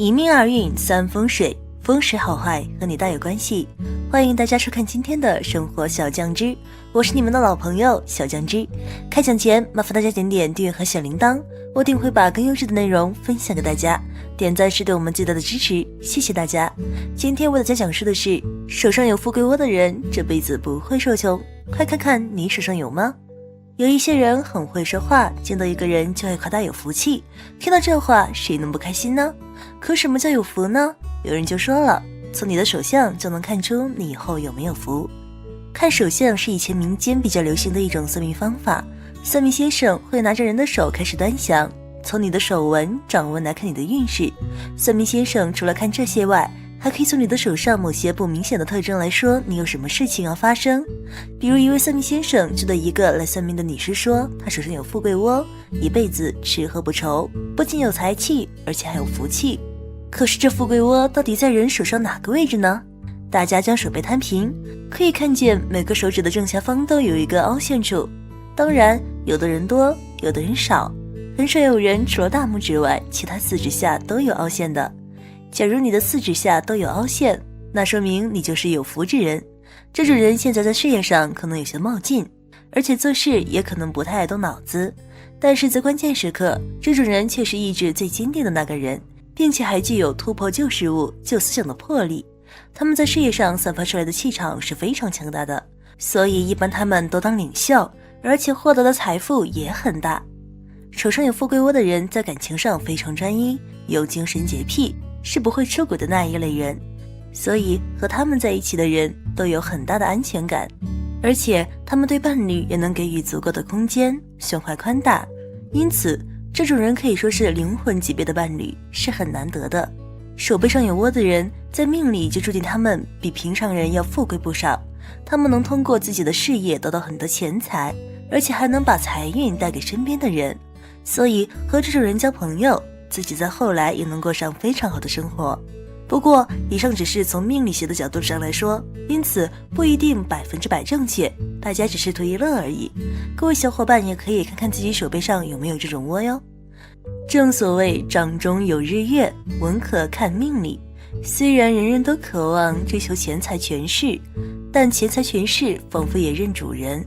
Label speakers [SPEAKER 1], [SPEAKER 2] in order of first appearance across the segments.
[SPEAKER 1] 一命二运三风水，风水好坏和你大有关系。欢迎大家收看今天的生活小酱汁，我是你们的老朋友小酱汁。开讲前麻烦大家点点订阅和小铃铛，我定会把更优质的内容分享给大家。点赞是对我们最大的支持，谢谢大家。今天为大家讲述的是，手上有富贵窝的人这辈子不会受穷。快看看你手上有吗？有一些人很会说话，见到一个人就会夸他有福气，听到这话谁能不开心呢？可什么叫有福呢？有人就说了，从你的手相就能看出你以后有没有福。看手相是以前民间比较流行的一种算命方法，算命先生会拿着人的手开始端详，从你的手纹、掌纹来看你的运势。算命先生除了看这些外，还可以从你的手上某些不明显的特征来说你有什么事情要发生。比如一位算命先生就对一个来算命的女士说，她手上有富贵窝，一辈子吃喝不愁，不仅有财气，而且还有福气。可是这富贵窝到底在人手上哪个位置呢？大家将手背摊平，可以看见每个手指的正下方都有一个凹陷处。当然有的人多，有的人少，很少有人除了大拇指外其他四指下都有凹陷的。假如你的四指下都有凹陷，那说明你就是有福之人。这种人现在在事业上可能有些冒进，而且做事也可能不太爱动脑子，但是在关键时刻，这种人却是意志最坚定的那个人，并且还具有突破旧事物、旧思想的魄力。他们在事业上散发出来的气场是非常强大的，所以一般他们都当领袖，而且获得的财富也很大。手上有富贵窝的人在感情上非常专一，有精神洁癖，是不会出轨的那一类人，所以和他们在一起的人都有很大的安全感，而且他们对伴侣也能给予足够的空间，胸怀宽大，因此这种人可以说是灵魂级别的伴侣，是很难得的。手背上有窝的人，在命里就注定他们比平常人要富贵不少，他们能通过自己的事业得到很多钱财，而且还能把财运带给身边的人，所以和这种人交朋友，自己在后来也能过上非常好的生活。不过以上只是从命理学的角度上来说，因此不一定100%正确，大家只是图一乐而已。各位小伙伴也可以看看自己手背上有没有这种窝哟。正所谓掌中有日月，文可看命理。虽然人人都渴望追求钱财权势，但钱财权势仿佛也认主人，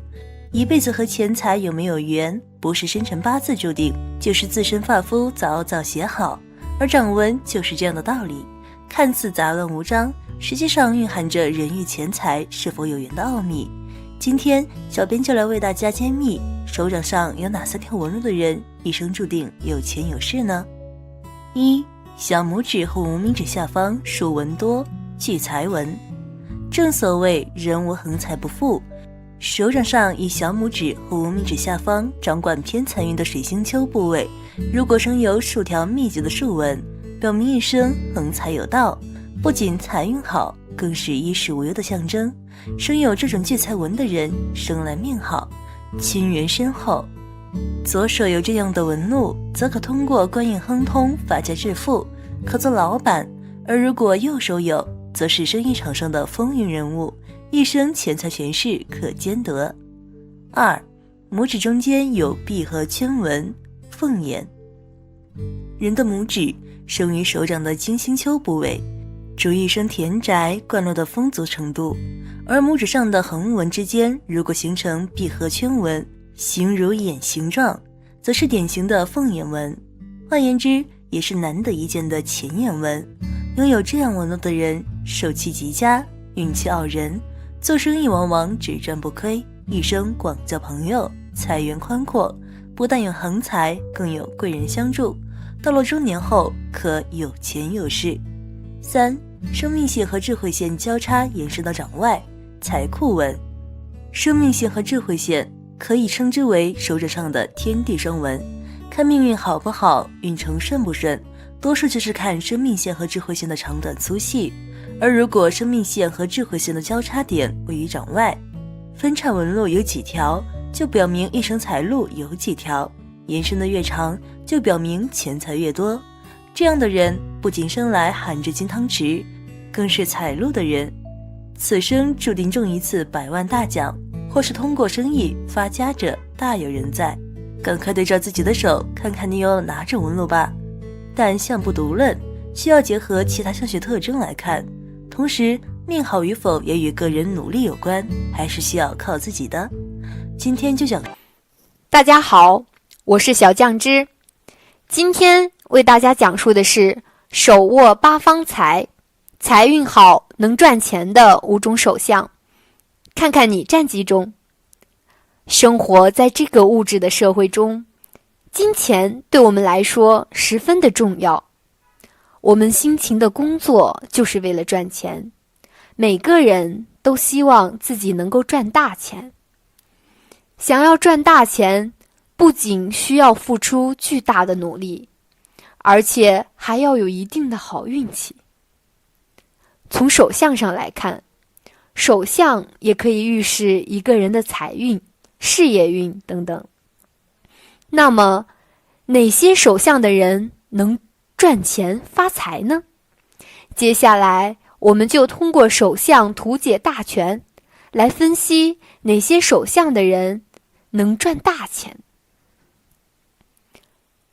[SPEAKER 1] 一辈子和钱财有没有缘，不是生辰八字注定，就是自身发肤早早写好。而掌纹就是这样的道理，看似杂乱无章，实际上蕴含着人与钱财是否有缘的奥秘。今天小编就来为大家揭秘，手掌上有哪3条纹路的人一生注定有钱有势呢？一、小拇指和无名指下方竖纹多，聚财纹。正所谓人无横财不富，手掌上以小拇指和无名指下方掌管偏财运的水星丘部位，如果生有数条密集的竖纹，表明一生横财有道，不仅财运好，更是衣食无忧的象征。生有这种聚财纹的人，生来命好，亲缘深厚。左手有这样的纹路，则可通过官运亨通发家致富，可做老板；而如果右手有，则是生意场上的风云人物，一生钱财权势可兼得。二、拇指中间有闭合圈纹，凤眼。人的拇指生于手掌的金星丘部位，主一生田宅灌落的丰足程度，而拇指上的横纹之间如果形成闭合圈纹，形如眼形状，则是典型的凤眼纹，换言之也是难得一见的钱眼纹。拥有这样纹路的人，手气极佳，运气傲人，做生意往往只赚不亏，一生广交朋友，财源宽阔，不但有横财，更有贵人相助，到了中年后可有钱有势。三、生命线和智慧线交叉延伸到掌外，财库纹。生命线和智慧线可以称之为手指上的天地双纹，看命运好不好，运程顺不顺，多数就是看生命线和智慧线的长短粗细。而如果生命线和智慧线的交叉点位于掌外，分叉纹路有几条，就表明一生财路有几条，延伸的越长，就表明钱财越多。这样的人不仅生来含着金汤匙，更是财路的人，此生注定中一次100万大奖，或是通过生意发家者大有人在。赶快对照自己的手，看看你有哪种纹路吧。但相不独论，需要结合其他相学特征来看。同时，命好与否也与个人努力有关，还是需要靠自己的。今天就讲。
[SPEAKER 2] 大家好，我是小酱汁。今天为大家讲述的是手握八方财，财运好能赚钱的5种手相。看看你占几种？生活在这个物质的社会中，金钱对我们来说十分的重要。我们辛勤的工作就是为了赚钱，每个人都希望自己能够赚大钱。想要赚大钱，不仅需要付出巨大的努力，而且还要有一定的好运气。从手相上来看，手相也可以预示一个人的财运、事业运等等。那么，哪些手相的人能赚钱发财呢？接下来我们就通过手相图解大全，来分析哪些手相的人能赚大钱。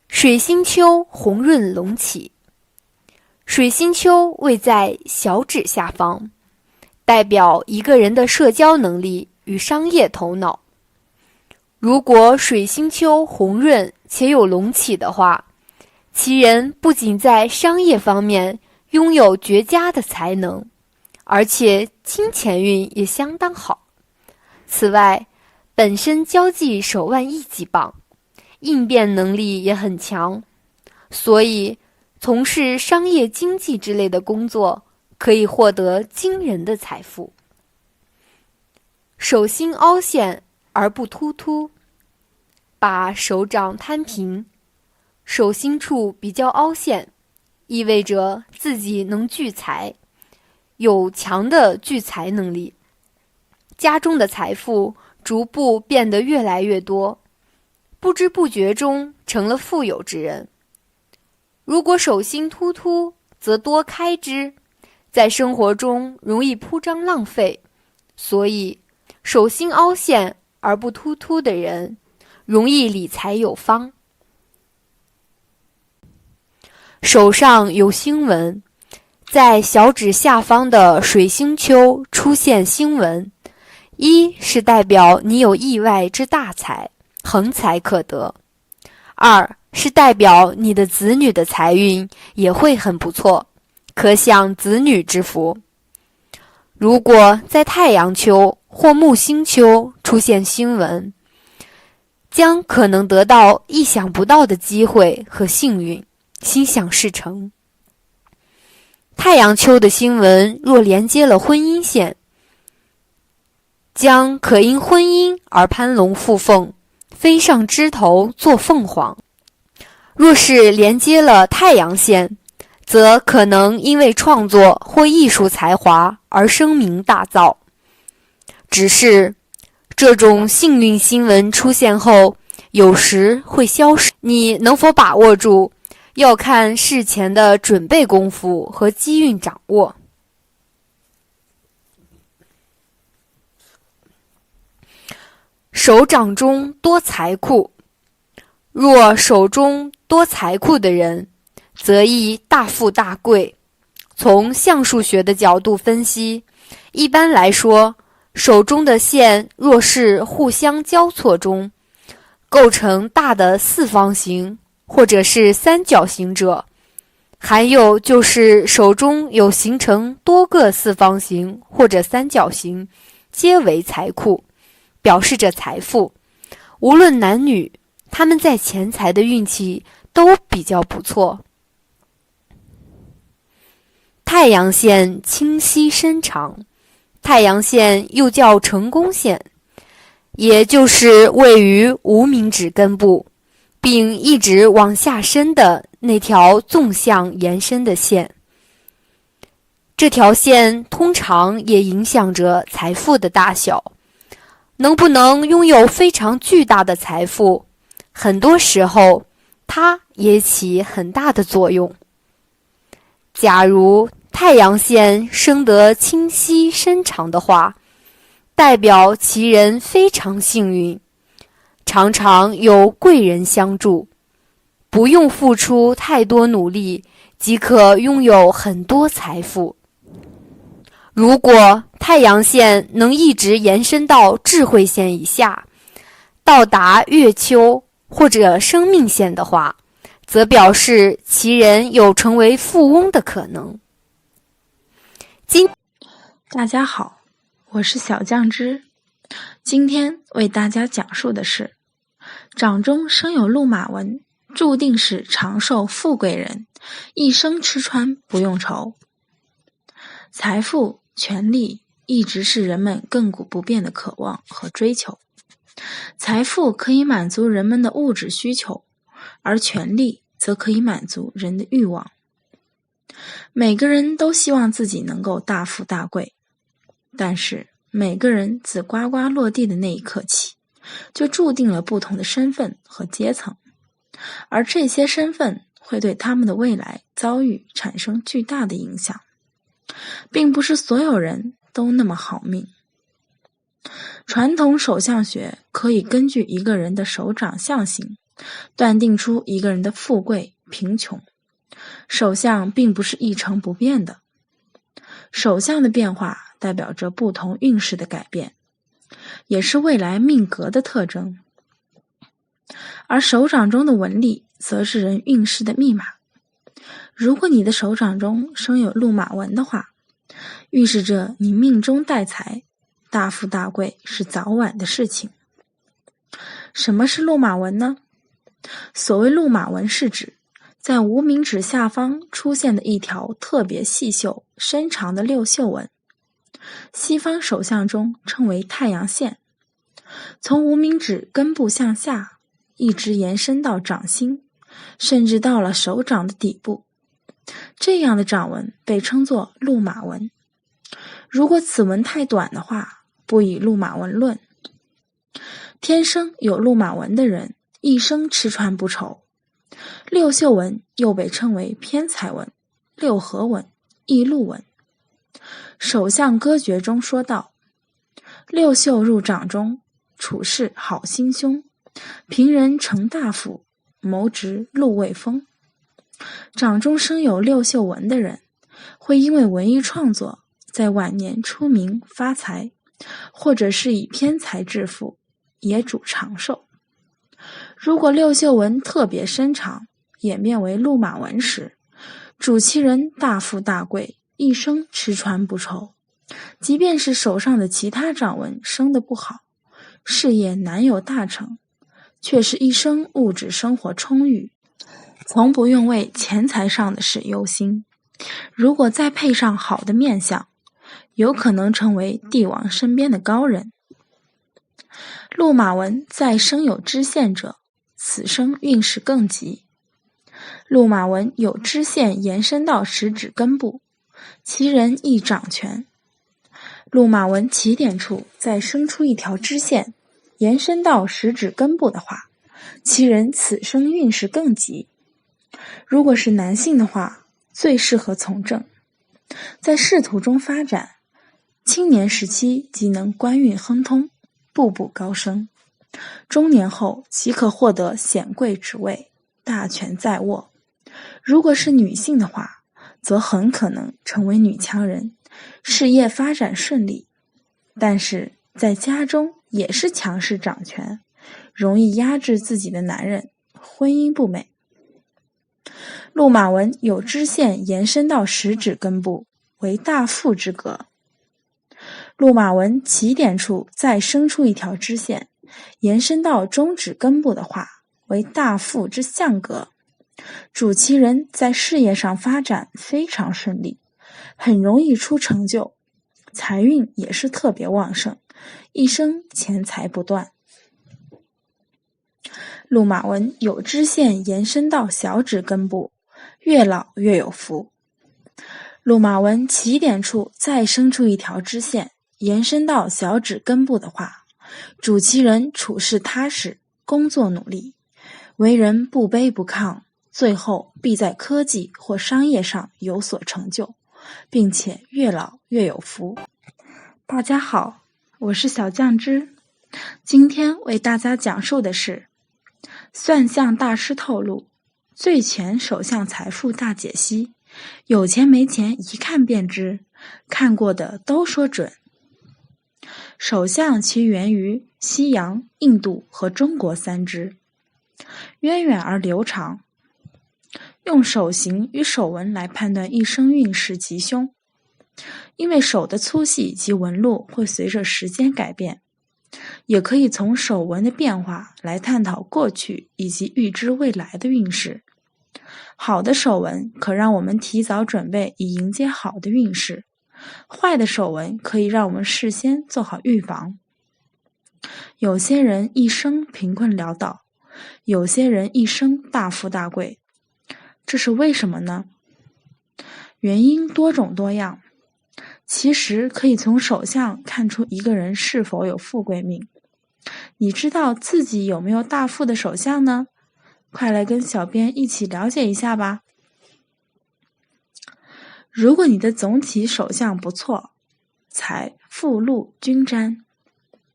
[SPEAKER 2] 水星丘红润隆起，水星丘位在小指下方，代表一个人的社交能力与商业头脑。如果水星丘红润且有隆起的话，其人不仅在商业方面拥有绝佳的才能，而且金钱运也相当好。此外，本身交际手腕一级棒，应变能力也很强，所以从事商业经济之类的工作可以获得惊人的财富。手心凹陷而不突突，把手掌摊平，手心处比较凹陷，意味着自己能聚财，有强的聚财能力，家中的财富逐步变得越来越多，不知不觉中成了富有之人。如果手心突突，则多开支，在生活中容易铺张浪费，所以手心凹陷而不突突的人，容易理财有方。手上有星纹，在小指下方的水星丘出现星纹，一是代表你有意外之大财，横财可得；二是代表你的子女的财运也会很不错，可享子女之福。如果在太阳丘或木星丘出现星纹，将可能得到意想不到的机会和幸运，心想事成。太阳丘的星纹若连接了婚姻线，将可因婚姻而攀龙附凤，飞上枝头做凤凰。若是连接了太阳线，则可能因为创作或艺术才华而声名大噪。只是这种幸运新闻出现后，有时会消失，你能否把握住，要看事前的准备功夫和机运掌握。手掌中多财库，若手中多财库的人，则易大富大贵。从相数学的角度分析，一般来说，手中的线若是互相交错中，构成大的四方形或者是三角形者，还有就是手中有形成多个四方形或者三角形，皆为财库，表示着财富。无论男女，他们在钱财的运气都比较不错。太阳线清晰深长，太阳线又叫成功线，也就是位于无名指根部，并一直往下伸的那条纵向延伸的线。这条线通常也影响着财富的大小，能不能拥有非常巨大的财富，很多时候它也起很大的作用。假如太阳线生得清晰深长的话，代表其人非常幸运，常常有贵人相助，不用付出太多努力即可拥有很多财富。如果太阳线能一直延伸到智慧线以下，到达月球或者生命线的话，则表示其人有成为富翁的可能。
[SPEAKER 3] 大家好，我是小酱汁，今天为大家讲述的是，掌中生有鹿马纹，注定是长寿富贵人，一生吃穿不用愁。财富、权力一直是人们亘古不变的渴望和追求。财富可以满足人们的物质需求，而权力则可以满足人的欲望。每个人都希望自己能够大富大贵，但是每个人自呱呱落地的那一刻起，就注定了不同的身份和阶层，而这些身份会对他们的未来遭遇产生巨大的影响。并不是所有人都那么好命。传统手相学可以根据一个人的手掌相形，断定出一个人的富贵、贫穷。手相并不是一成不变的，手相的变化代表着不同运势的改变，也是未来命格的特征。而手掌中的纹理则是人运势的密码。如果你的手掌中生有鹿马纹的话，预示着你命中带财，大富大贵是早晚的事情。什么是鹿马纹呢？所谓鹿马纹是指在无名指下方出现的一条特别细绣、深长的六绣纹，西方手相中称为太阳线，从无名指根部向下，一直延伸到掌心，甚至到了手掌的底部。这样的掌纹被称作鹿马纹。如果此纹太短的话，不以鹿马纹论。天生有鹿马纹的人，一生吃穿不愁。六绣纹又被称为偏财纹、六合纹、异禄纹。手相歌诀中说道：六绣入掌中，处事好心胸，平人成大富，谋直禄未丰。掌中生有六绣纹的人，会因为文艺创作在晚年出名发财，或者是以偏财致富，也主长寿。如果六绣纹特别深长，演变为鹿马纹时，主其人大富大贵，一生吃穿不愁。即便是手上的其他掌纹生得不好，事业难有大成，却是一生物质生活充裕，从不用为钱财上的事忧心。如果再配上好的面相，有可能成为帝王身边的高人。鹿马纹再生有支线者，此生运势更吉。鹿马纹有支线延伸到食指根部，其人易掌权。鹿马纹起点处再生出一条支线，延伸到食指根部的话，其人此生运势更吉。如果是男性的话，最适合从政，在仕途中发展，青年时期即能官运亨通，步步高升，中年后即可获得显贵职位，大权在握。如果是女性的话，则很可能成为女强人，事业发展顺利，但是在家中也是强势掌权，容易压制自己的男人，婚姻不美。鹿马纹有支线延伸到食指根部，为大富之格。鹿马纹起点处再生出一条支线，延伸到中指根部的话，为大富之相格。主其人在事业上发展非常顺利，很容易出成就，财运也是特别旺盛，一生钱财不断。鹿马纹有支线延伸到小指根部，越老越有福。鹿马纹起点处再生出一条支线，延伸到小指根部的话，主其人处事踏实，工作努力，为人不卑不亢，最后必在科技或商业上有所成就，并且越老越有福。大家好，我是小酱汁，今天为大家讲述的是算相大师透露，最全手相财富大解析，有钱没钱一看便知，看过的都说准。手相其源于西洋、印度和中国三支，渊远而流长。用手型与手纹来判断一生运势吉凶，因为手的粗细及纹路会随着时间改变，也可以从手纹的变化来探讨过去以及预知未来的运势。好的手纹可让我们提早准备以迎接好的运势，坏的手纹可以让我们事先做好预防。有些人一生贫困潦倒，有些人一生大富大贵，这是为什么呢？原因多种多样，其实可以从手相看出一个人是否有富贵命。你知道自己有没有大富的手相呢？快来跟小编一起了解一下吧。如果你的总体手相不错，财富禄均沾，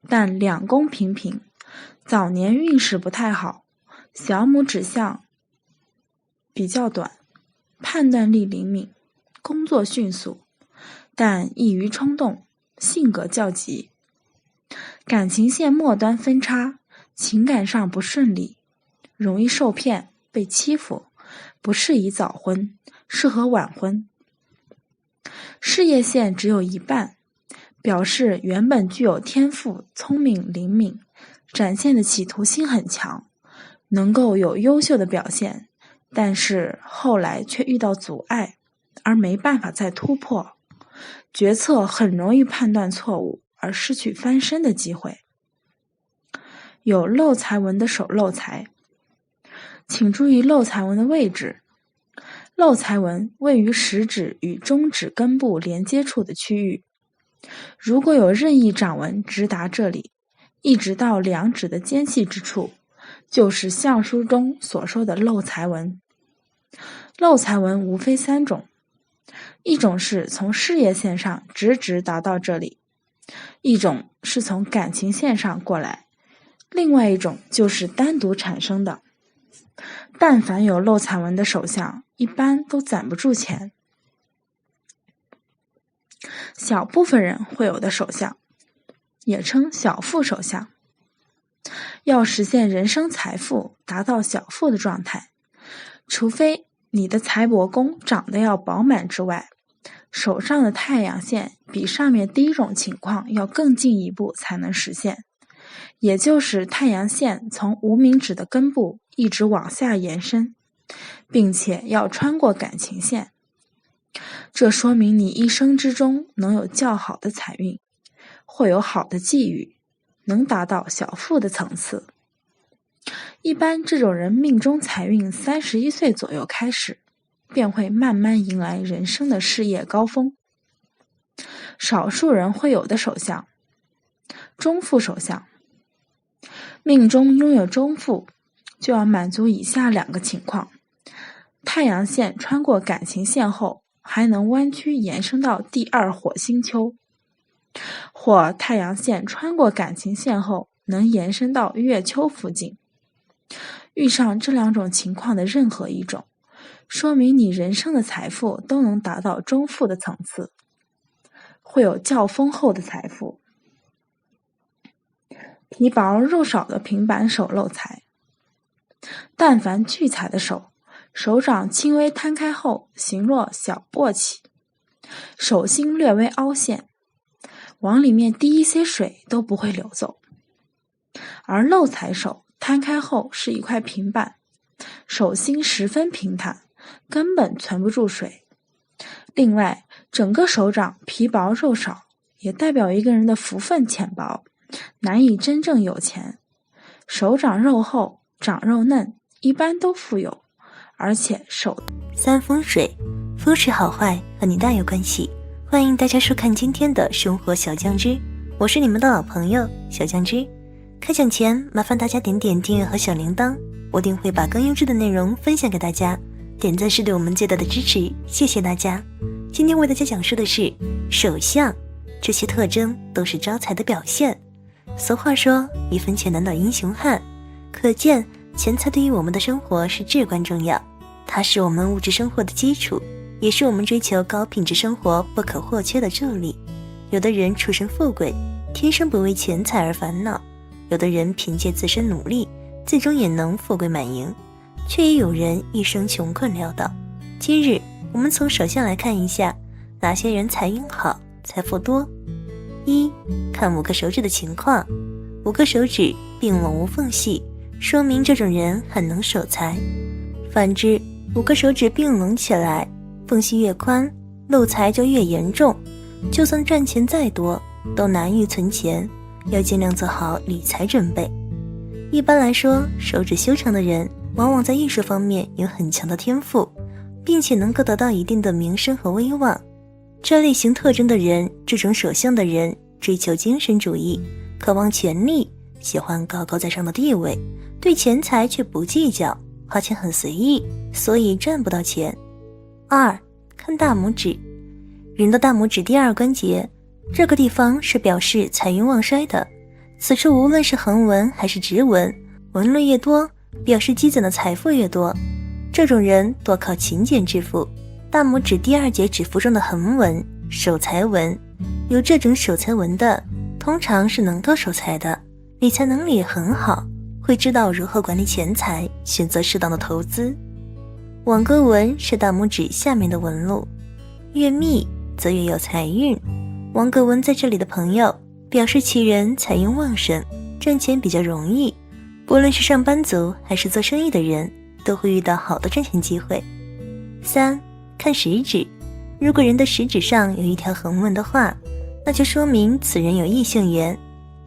[SPEAKER 3] 但两宫平平，早年运势不太好，小拇指相比较短，判断力灵敏，工作迅速，但易于冲动，性格较急，感情线末端分叉，情感上不顺利，容易受骗被欺负，不适宜早婚，适合晚婚。事业线只有一半，表示原本具有天赋、聪明、灵敏，展现的企图心很强，能够有优秀的表现，但是后来却遇到阻碍，而没办法再突破，决策很容易判断错误，而失去翻身的机会。有漏财纹的手漏财，请注意漏财纹的位置。漏财纹位于食指与中指根部连接处的区域，如果有任意掌纹直达这里，一直到两指的间隙之处，就是相书中所说的漏财纹。漏财纹无非三种，一种是从事业线上直达到这里，一种是从感情线上过来，另外一种就是单独产生的。但凡有漏财纹的手相，一般都攒不住钱。小部分人会有的手相，也称小富手相。要实现人生财富，达到小富的状态，除非你的财帛宫长得要饱满之外，手上的太阳线比上面第一种情况要更进一步才能实现，也就是太阳线从无名指的根部一直往下延伸，并且要穿过感情线。这说明你一生之中能有较好的财运，会有好的际遇，能达到小富的层次。一般这种人命中财运31岁左右开始，便会慢慢迎来人生的事业高峰。少数人会有的手相，中富手相。命中拥有中富，就要满足以下两个情况：太阳线穿过感情线后，还能弯曲延伸到第二火星丘，或太阳线穿过感情线后能延伸到月丘附近。遇上这两种情况的任何一种，说明你人生的财富都能达到中富的层次，会有较丰厚的财富。皮薄肉少的平板手漏财，但凡聚财的手，手掌轻微摊开后形若小簸箕，手心略微凹陷，往里面滴一些水都不会流走。而漏财手摊开后是一块平板，手心十分平坦，根本存不住水。另外，整个手掌皮薄肉少，也代表一个人的福分浅薄，难以真正有钱。手掌肉厚，长肉嫩，一般都富有，而且手
[SPEAKER 1] 三风水，风水好坏和你大有关系。欢迎大家收看今天的生活小酱汁，我是你们的老朋友小酱汁。开讲前麻烦大家点点订阅和小铃铛，我定会把更优质的内容分享给大家，点赞是对我们最大的支持，谢谢大家。今天为大家讲述的是手相，这些特征都是招财的表现。俗话说一分钱难倒英雄汉，可见钱财对于我们的生活是至关重要。它是我们物质生活的基础，也是我们追求高品质生活不可或缺的助力。有的人出身富贵，天生不为钱财而烦恼，有的人凭借自身努力，最终也能富贵满盈，却也有人一生穷困潦倒。今日我们从手相来看一下，哪些人财运好，财富多。一，看5个手指的情况，5个手指并拢无缝隙，说明这种人很能守财。反之，5个手指并拢起来，缝隙越宽，漏财就越严重，就算赚钱再多，都难于存钱，要尽量做好理财准备。一般来说，手指修长的人往往在艺术方面有很强的天赋，并且能够得到一定的名声和威望。这类型特征的人，这种手相的人，追求精神主义，渴望权力，喜欢高高在上的地位，对钱财却不计较，花钱很随意，所以赚不到钱。2，看大拇指。人的大拇指第2关节，这个地方是表示财运旺衰的，此处无论是横纹还是直纹，纹路越多，表示积攒的财富越多。这种人多靠勤俭致富。大拇指第2节指腹中的横纹，守财纹，有这种守财纹的，通常是能够守财的，理财能力也很好，会知道如何管理钱财，选择适当的投资。网格纹是大拇指下面的纹路，越密则越有财运。网格纹在这里的朋友，表示其人财运旺盛，赚钱比较容易，不论是上班族还是做生意的人，都会遇到好的赚钱机会。3，看食指。如果人的食指上有一条横纹的话，那就说明此人有异性缘。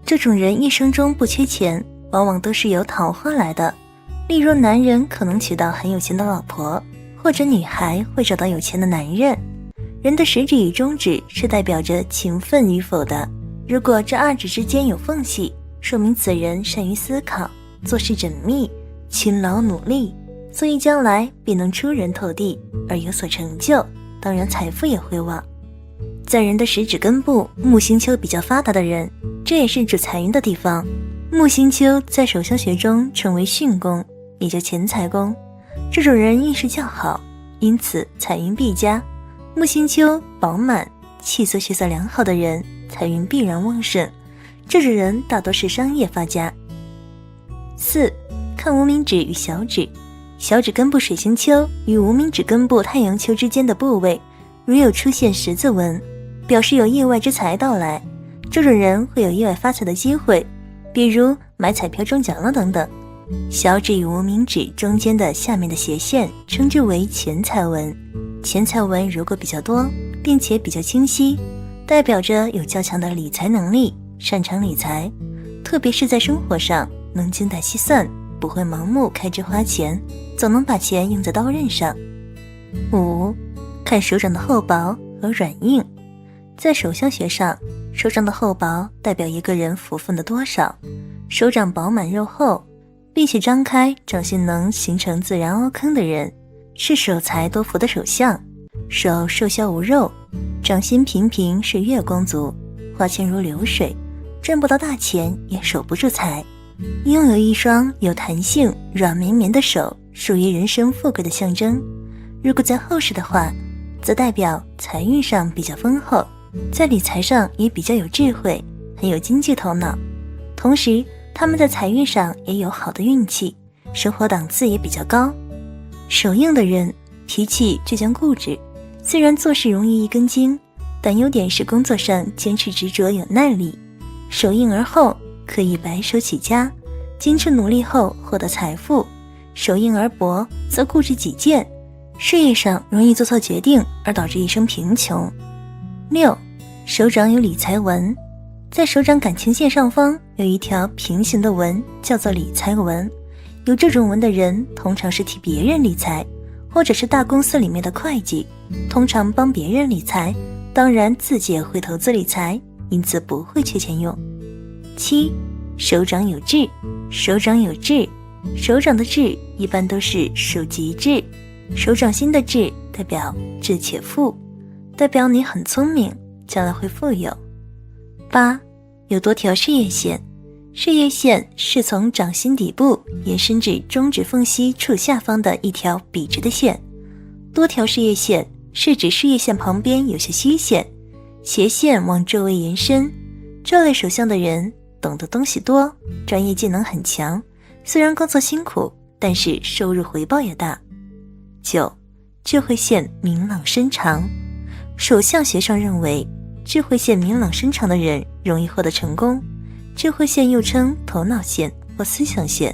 [SPEAKER 1] 这种人一生中不缺钱，往往都是由桃花来的。例如男人可能娶到很有钱的老婆，或者女孩会找到有钱的男人。人的食指与中指是代表着勤奋与否的，如果这2指之间有缝隙，说明此人善于思考，做事缜密，勤劳努力，所以将来必能出人头地而有所成就，当然财富也会旺。在人的食指根部木星丘比较发达的人，这也是主财运的地方。木星丘在手相学中称为巽宫，也叫钱财宫。这种人运势较好，因此财运必佳。木星丘饱满、气色血色良好的人，财运必然旺盛。这种人大多是商业发家。4，看无名指与小指。小指根部水星丘与无名指根部太阳丘之间的部位，如有出现十字纹，表示有意外之财到来。这种人会有意外发财的机会，比如买彩票中奖了等等。小指与无名指中间的下面的斜线称之为钱财纹。钱财纹如果比较多，并且比较清晰，代表着有较强的理财能力，擅长理财，特别是在生活上能精打细算，不会盲目开支花钱，总能把钱用在刀刃上。5，看手掌的厚薄和软硬。在手相学上，手掌的厚薄代表一个人福分的多少，手掌饱满肉厚，并且张开，掌心能形成自然凹坑的人，是守财多福的手相。手瘦削无肉，掌心平平是月光族，花钱如流水，赚不到大钱也守不住财。拥有一双有弹性、软绵绵的手，属于人生富贵的象征。如果在厚实的话，则代表财运上比较丰厚，在理财上也比较有智慧，很有经济头脑。同时，他们在财运上也有好的运气，生活档次也比较高。手硬的人脾气倔强固执，虽然做事容易一根筋，但优点是工作上坚持执着有耐力。手硬而厚，可以白手起家，坚持努力后获得财富；手硬而薄，则固执己见，事业上容易做错决定而导致一生贫穷。6，手掌有理财纹。在手掌感情线上方有一条平行的纹，叫做理财纹。有这种纹的人通常是替别人理财，或者是大公司里面的会计，通常帮别人理财，当然自己也会投资理财，因此不会缺钱用。7，手掌有痣。手掌有痣，手掌的痣一般都是属吉痣，手掌心的痣代表智且富，代表你很聪明，将来会富有。8，有多条事业线。事业线是从掌心底部延伸至中指缝隙处下方的一条笔直的线。多条事业线是指事业线旁边有些虚线，斜线往周围延伸。这类手相的人懂得东西多，专业技能很强，虽然工作辛苦，但是收入回报也大。9. 智慧线明朗深长。手相学上认为，智慧线明朗深长的人容易获得成功。智慧线又称头脑线或思想线，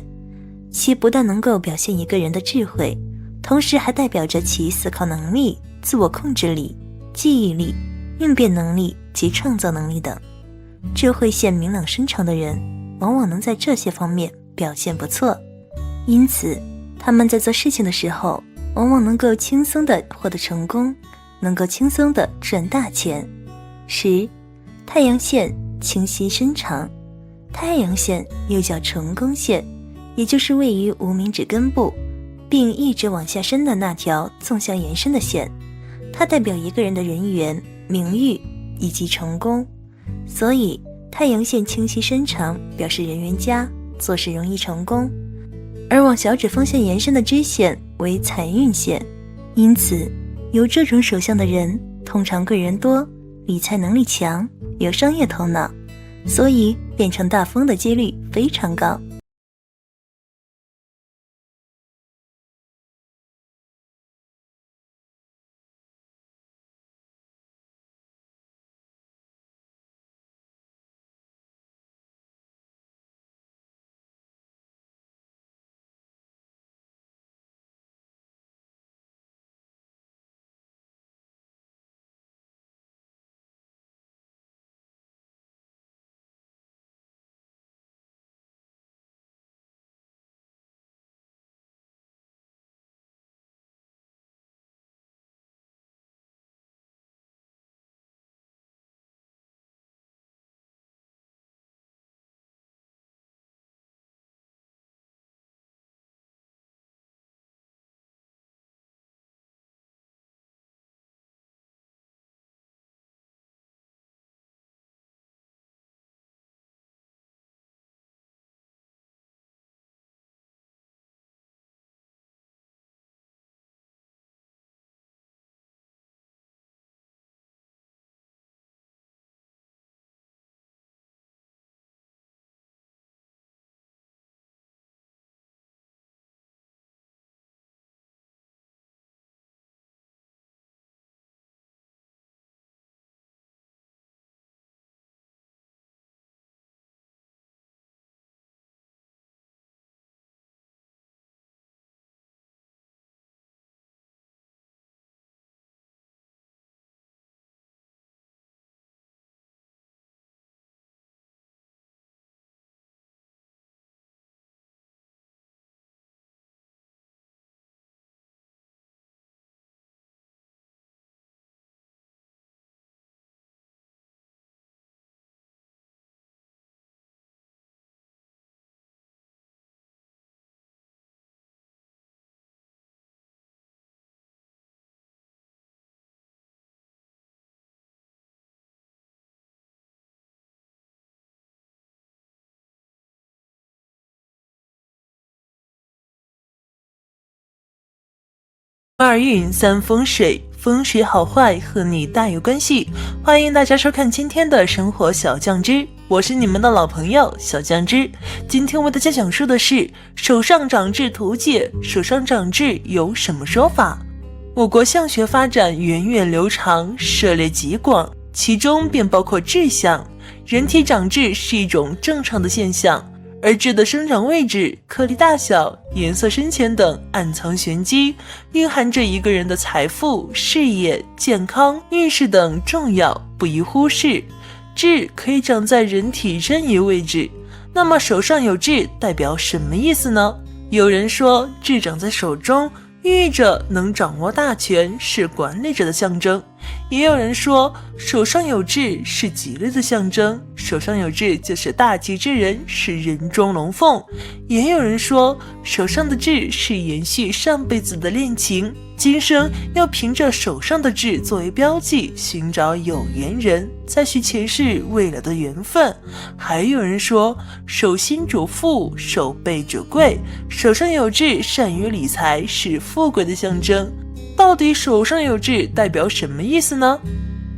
[SPEAKER 1] 其不但能够表现一个人的智慧，同时还代表着其思考能力、自我控制力、记忆力、应变能力及创造能力等。智慧线明朗深长的人往往能在这些方面表现不错，因此他们在做事情的时候往往能够轻松地获得成功，能够轻松地赚大钱。10. 太阳线清晰深长。太阳线又叫成功线，也就是位于无名指根部并一直往下伸的那条纵向延伸的线，它代表一个人的人缘、名誉以及成功。所以太阳线清晰深长表示人缘佳，做事容易成功。而往小指缝线延伸的支线为财运线，因此有这种手相的人通常贵人多，理财能力强，有商业头脑，所以变成大风的几率非常高。
[SPEAKER 4] 二运三风水，风水好坏和你大有关系。欢迎大家收看今天的生活小酱汁，我是你们的老朋友小酱汁。今天为大家讲述的是手上长痣图解，手上长痣有什么说法？我国相学发展源远流长，涉猎极广，其中便包括痣相。人体长痣是一种正常的现象，而痣的生长位置、颗粒大小、颜色深浅等暗藏玄机，蕴含着一个人的财富、事业、健康、运势等重要，不宜忽视。痣可以长在人体任意位置，那么手上有痣代表什么意思呢？有人说痣长在手中，寓意着能掌握大权，是管理者的象征，也有人说手上有痣是吉利的象征，手上有痣就是大吉之人，是人中龙凤。也有人说手上的痣是延续上辈子的恋情，今生要凭着手上的痣作为标记，寻找有缘人，再续前世未来的缘分。还有人说手心主富，手背主贵，手上有痣善于理财，是富贵的象征。到底手上有痣代表什么意思呢？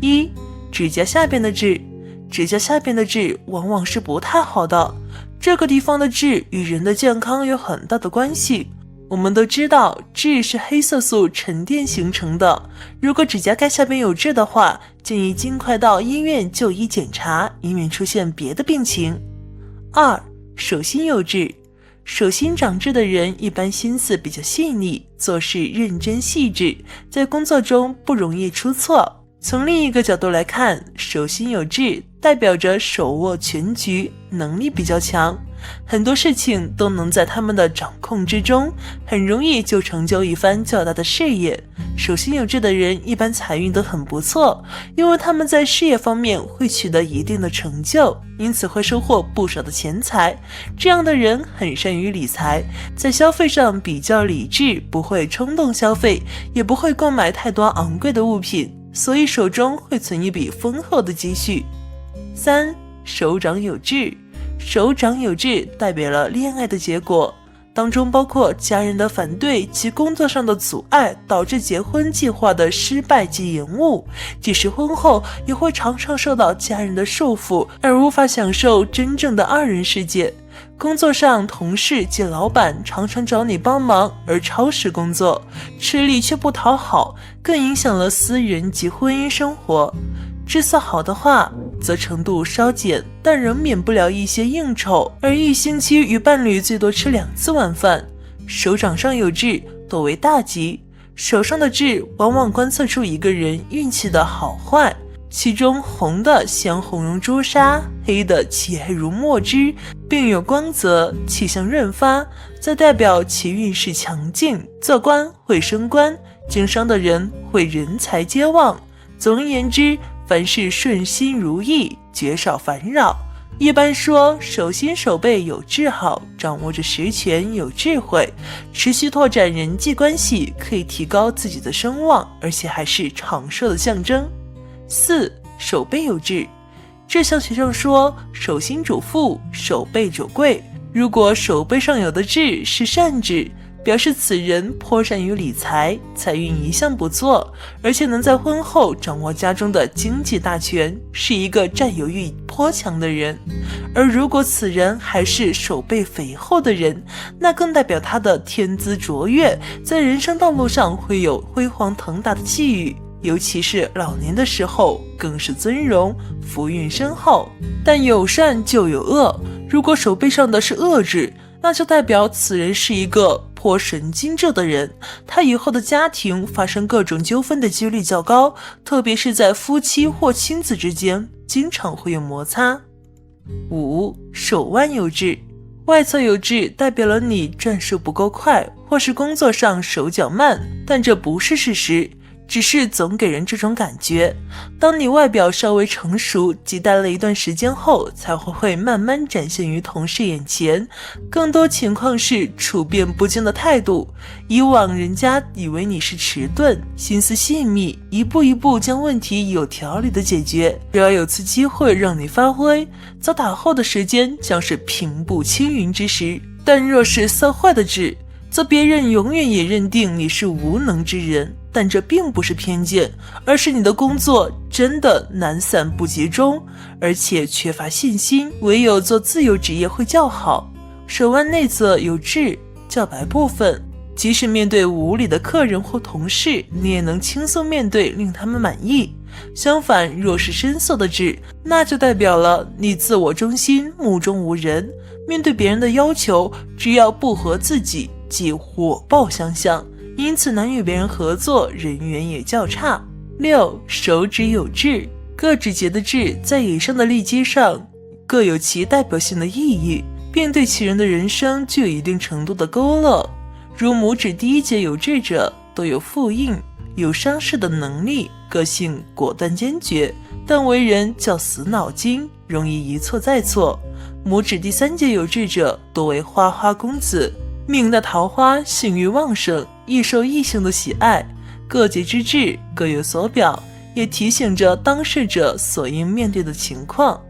[SPEAKER 4] 一、指甲下边的痣。指甲下边的痣往往是不太好的，这个地方的痣与人的健康有很大的关系。我们都知道痣是黑色素沉淀形成的，如果指甲盖下边有痣的话，建议尽快到医院就医检查，以免出现别的病情。二、手心有痣。手心长痣的人一般心思比较细腻，做事认真细致，在工作中不容易出错。从另一个角度来看，手心有痣代表着手握全局，能力比较强，很多事情都能在他们的掌控之中，很容易就成就一番较大的事业。手心有痣的人一般财运都很不错，因为他们在事业方面会取得一定的成就，因此会收获不少的钱财。这样的人很善于理财，在消费上比较理智，不会冲动消费，也不会购买太多昂贵的物品，所以手中会存一笔丰厚的积蓄。三、手掌有痣。手掌有痣代表了恋爱的结果，当中包括家人的反对及工作上的阻碍，导致结婚计划的失败及延误。即使婚后也会常常受到家人的束缚，而无法享受真正的二人世界。工作上同事及老板常常找你帮忙而超时工作，吃力却不讨好，更影响了私人及婚姻生活。姿色好的话则程度稍减，但仍免不了一些应酬，而一星期与伴侣最多吃2次晚饭。手掌上有痣多为大吉，手上的痣往往观测出一个人运气的好坏，其中红的像红绒朱砂，黑的其黑如墨汁，并有光泽，气象润发，则代表其运势强劲，做官会升官，经商的人会人财皆旺。总而言之，凡事顺心如意，绝少烦扰。一般说手心手背有痣好，掌握着实权，有智慧，持续拓展人际关系，可以提高自己的声望，而且还是长寿的象征。四、手背有痣。这项学上说手心主富，手背主贵，如果手背上有的痣是善痣，表示此人颇善于理财，财运一向不错，而且能在婚后掌握家中的经济大权，是一个占有欲颇强的人。而如果此人还是手背肥厚的人，那更代表他的天资卓越，在人生道路上会有辉煌腾达的际遇，尤其是老年的时候更是尊荣，福运深厚。但有善就有恶，如果手背上的是恶痣，那就代表此人是一个颇神经质的人，他以后的家庭发生各种纠纷的几率较高，特别是在夫妻或亲子之间，经常会有摩擦。五、手腕有痣。外侧有痣代表了你转速不够快，或是工作上手脚慢，但这不是事实，只是总给人这种感觉。当你外表稍微成熟，积待了一段时间后，才会慢慢展现于同事眼前，更多情况是处变不惊的态度。以往人家以为你是迟钝，心思细密，一步一步将问题有条理的解决，只要有次机会让你发挥，则打后的时间将是平步青云之时。但若是色坏的痣，则别人永远也认定你是无能之人，但这并不是偏见，而是你的工作真的懒散不集中，而且缺乏信心，唯有做自由职业会较好。手腕内侧有痣，较白部分，即使面对无理的客人或同事，你也能轻松面对，令他们满意。相反，若是深色的痣，那就代表了你自我中心，目中无人，面对别人的要求，只要不合自己，即火爆相向，因此难与别人合作，人缘也较差。六、手指有痣。各指节的痣在以上的例基上各有其代表性的意义，并对其人的人生具有一定程度的勾勒。如拇指第一节有痣者，都有复印，有伤势的能力，个性果断坚决，但为人较死脑筋，容易一错再错。拇指第三节有痣者多为花花公子，命的桃花性欲旺盛，易受异性的喜爱。各节之痣各有所表，也提醒着当事者所应面对的情况。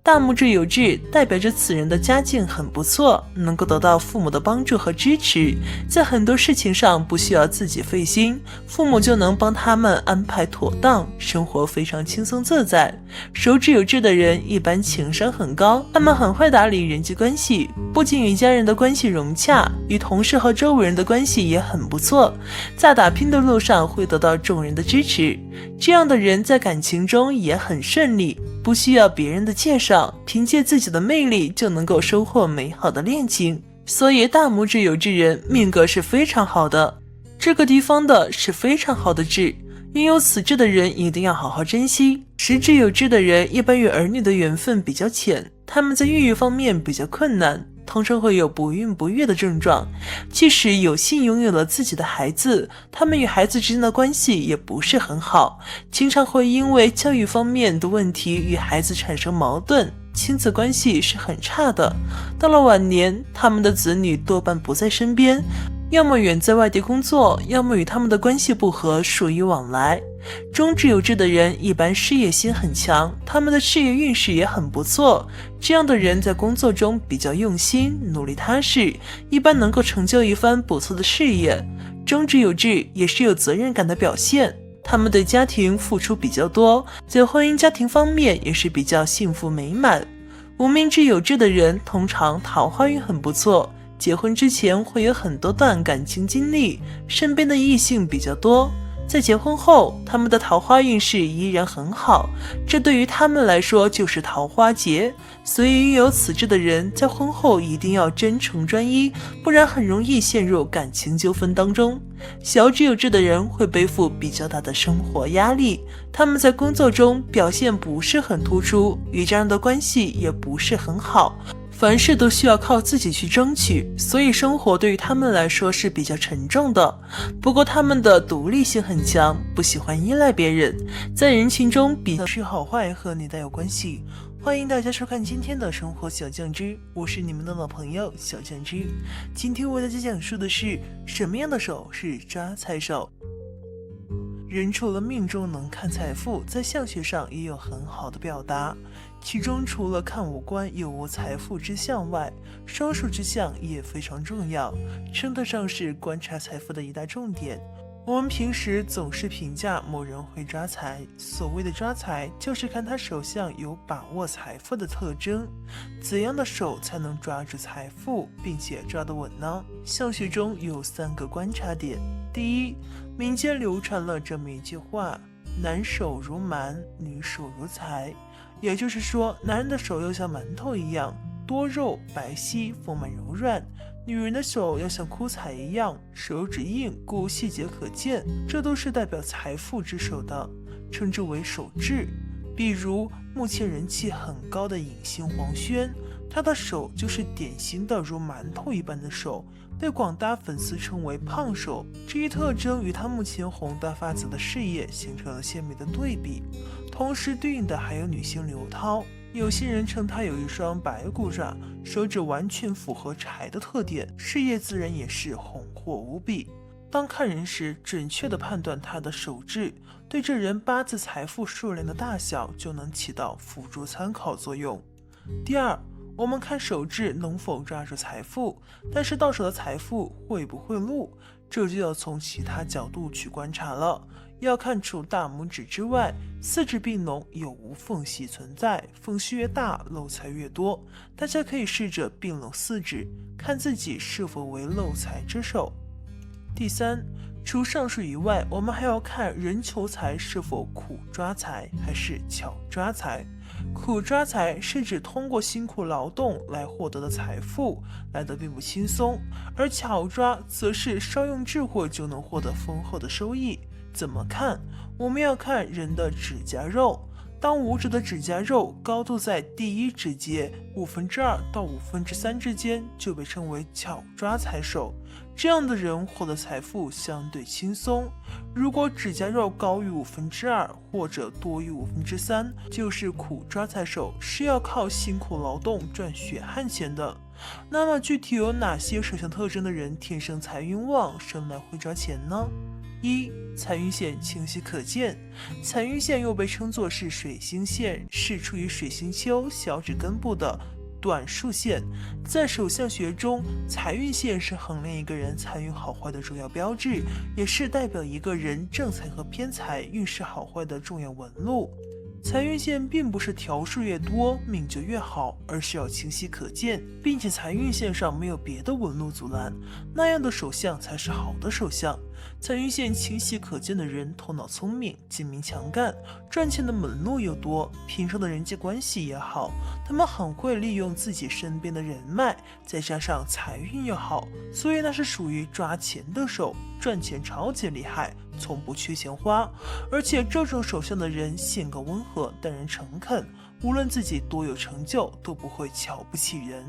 [SPEAKER 4] 大拇指有痣代表着此人的家境很不错，能够得到父母的帮助和支持，在很多事情上不需要自己费心，父母就能帮他们安排妥当，生活非常轻松自在。手指有痣的人一般情商很高，他们很会打理人际关系，不仅与家人的关系融洽，与同事和周围人的关系也很不错，在打拼的路上会得到众人的支持。这样的人在感情中也很顺利，不需要别人的介绍，凭借自己的魅力就能够收获美好的恋情。所以大拇指有痣人命格是非常好的，这个地方的是非常好的痣，拥有此痣的人一定要好好珍惜。食指有痣的人一般与儿女的缘分比较浅，他们在孕育方面比较困难，通常会有不孕不育的症状。即使有幸拥有了自己的孩子，他们与孩子之间的关系也不是很好，经常会因为教育方面的问题与孩子产生矛盾，亲子关系是很差的。到了晚年，他们的子女多半不在身边，要么远在外地工作，要么与他们的关系不和，疏于往来。中指有痣的人一般事业心很强，他们的事业运势也很不错，这样的人在工作中比较用心，努力踏实，一般能够成就一番不错的事业。中指有痣也是有责任感的表现，他们对家庭付出比较多，在婚姻家庭方面也是比较幸福美满。无名指有痣的人通常桃花运很不错，结婚之前会有很多段感情经历，身边的异性比较多，在结婚后他们的桃花运势依然很好，这对于他们来说就是桃花劫。所以拥有此痣的人在婚后一定要真诚专一，不然很容易陷入感情纠纷当中。小指有痣的人会背负比较大的生活压力，他们在工作中表现不是很突出，与家人的关系也不是很好，凡事都需要靠自己去争取，所以生活对于他们来说是比较沉重的。不过他们的独立性很强，不喜欢依赖别人，在人群中比较是好坏和你带有关系。欢迎大家收看今天的生活小酱汁，我是你们的老朋友小酱汁。今天为大家讲述的是什么样的手是渣财手。人除了命中能看财富，在相学上也有很好的表达，其中除了看五官有无财富之相外，双数之相也非常重要，称得上是观察财富的一大重点。我们平时总是评价某人会抓财，所谓的抓财就是看他手相有把握财富的特征。怎样的手才能抓住财富并且抓得稳呢？相学中有3个观察点。第一，民间流传了这么一句话，男手如馒，女手如财，也就是说，男人的手要像馒头一样多肉白皙丰满柔软，女人的手要像枯柴一样手指硬故细节可见，这都是代表财富之手的，称之为手痣。比如目前人气很高的影星黄轩，他的手就是典型的如馒头一般的手，被广大粉丝称为胖手，这一特征与他目前宏大发紫的事业形成了鲜明的对比。同时对应的还有女星刘涛，有些人称她有一双白骨爪，手指完全符合柴的特点，事业自然也是红火无比。当看人时，准确地判断他的手痣，对这人八字财富数量的大小就能起到辅助参考作用。第二，我们看手痣能否抓住财富，但是到手的财富会不会露，这就要从其他角度去观察了。要看除大拇指之外，4指并拢有无缝隙存在，缝隙越大漏财越多。大家可以试着并拢4指，看自己是否为漏财之手。第三，除上述以外，我们还要看人求财是否苦抓财还是巧抓财。苦抓财是指通过辛苦劳动来获得的财富来得并不轻松，而巧抓则是稍用智慧就能获得丰厚的收益。怎么看？我们要看人的指甲肉，当五指的指甲肉高度在第一指节2/5到3/5之间，就被称为巧抓财手。这样的人获得财富相对轻松。如果指甲肉高于2/5或者多于3/5，就是苦抓财手，是要靠辛苦劳动赚血汗钱的。那么具体有哪些手相特征的人天生财运旺，生来会抓钱呢？一、财运线清晰可见。财运线又被称作是水星线，是处于水星丘小指根部的短竖线。在手相学中，财运线是衡量一个人财运好坏的重要标志，也是代表一个人正财和偏财运势好坏的重要纹路。财运线并不是条数越多命就越好，而是要清晰可见，并且财运线上没有别的纹路阻拦，那样的手相才是好的手相。财运线清晰可见的人头脑聪明，精明强干，赚钱的门路又多，平常的人际关系也好，他们很会利用自己身边的人脉，再加上财运又好，所以那是属于抓钱的手，赚钱超级厉害，从不缺钱花。而且这种手相的人性格温和，待人诚恳，无论自己多有成就，都不会瞧不起人。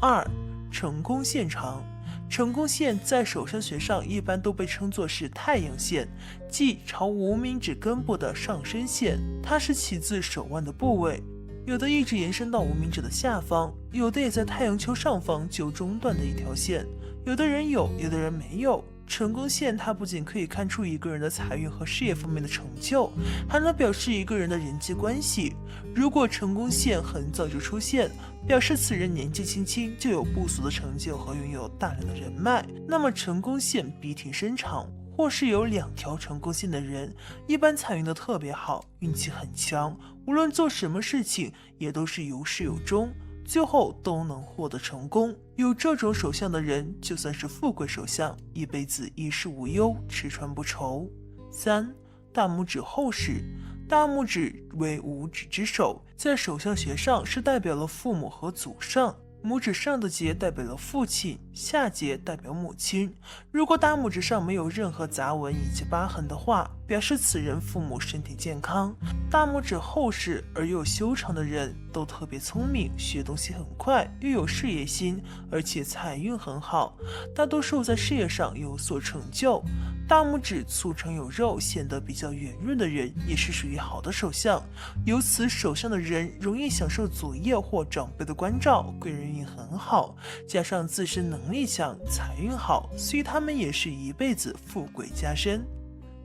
[SPEAKER 4] 二、成功线长。成功线在手相学上一般都被称作是太阳线，即朝无名指根部的上升线，它是起自手腕的部位，有的一直延伸到无名指的下方，有的也在太阳丘上方就中断的一条线，有的人有，有的人没有。成功线它不仅可以看出一个人的财运和事业方面的成就，还能表示一个人的人际关系。如果成功线很早就出现，表示此人年纪轻轻就有不俗的成就和拥有大量的人脉，那么成功线笔挺身长，或是有2条成功线的人，一般财运都特别好，运气很强，无论做什么事情也都是有始有终，最后都能获得成功。有这种手相的人，就算是富贵手相，一辈子衣食无忧，吃穿不愁。三、大拇指后视。大拇指为五指之首，在手相学上是代表了父母和祖上。拇指上的节代表了父亲，下节代表母亲。如果大拇指上没有任何杂纹以及疤痕的话，表示此人父母身体健康。大拇指后视而又修长的人都特别聪明，学东西很快，又有事业心，而且财运很好，大多数在事业上有所成就。大拇指粗长有肉，显得比较圆润的人也是属于好的手相。由此手相的人容易享受祖业或长辈的关照，贵人运很好，加上自身能力强，财运好，所以他们也是一辈子富贵加身。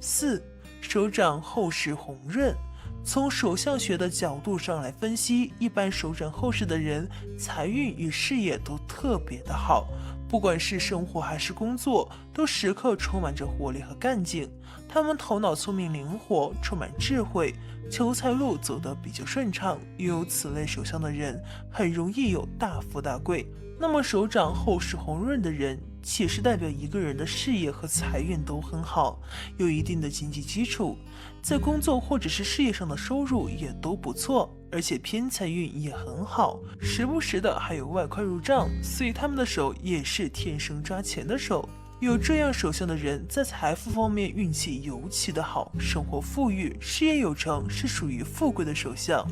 [SPEAKER 4] 四、手掌后视红润。从手相学的角度上来分析，一般手掌后视的人财运与事业都特别的好，不管是生活还是工作，都时刻充满着活力和干劲。他们头脑聪明灵活，充满智慧，求财路走得比较顺畅。拥有此类手相的人很容易有大富大贵。那么手掌后视红润的人，且是代表一个人的事业和财运都很好，有一定的经济基础，在工作或者是事业上的收入也都不错，而且偏财运也很好，时不时的还有外快入账，所以他们的手也是天生抓钱的手。有这样手相的人，在财富方面运气尤其的好，生活富裕，事业有成，是属于富贵的手相。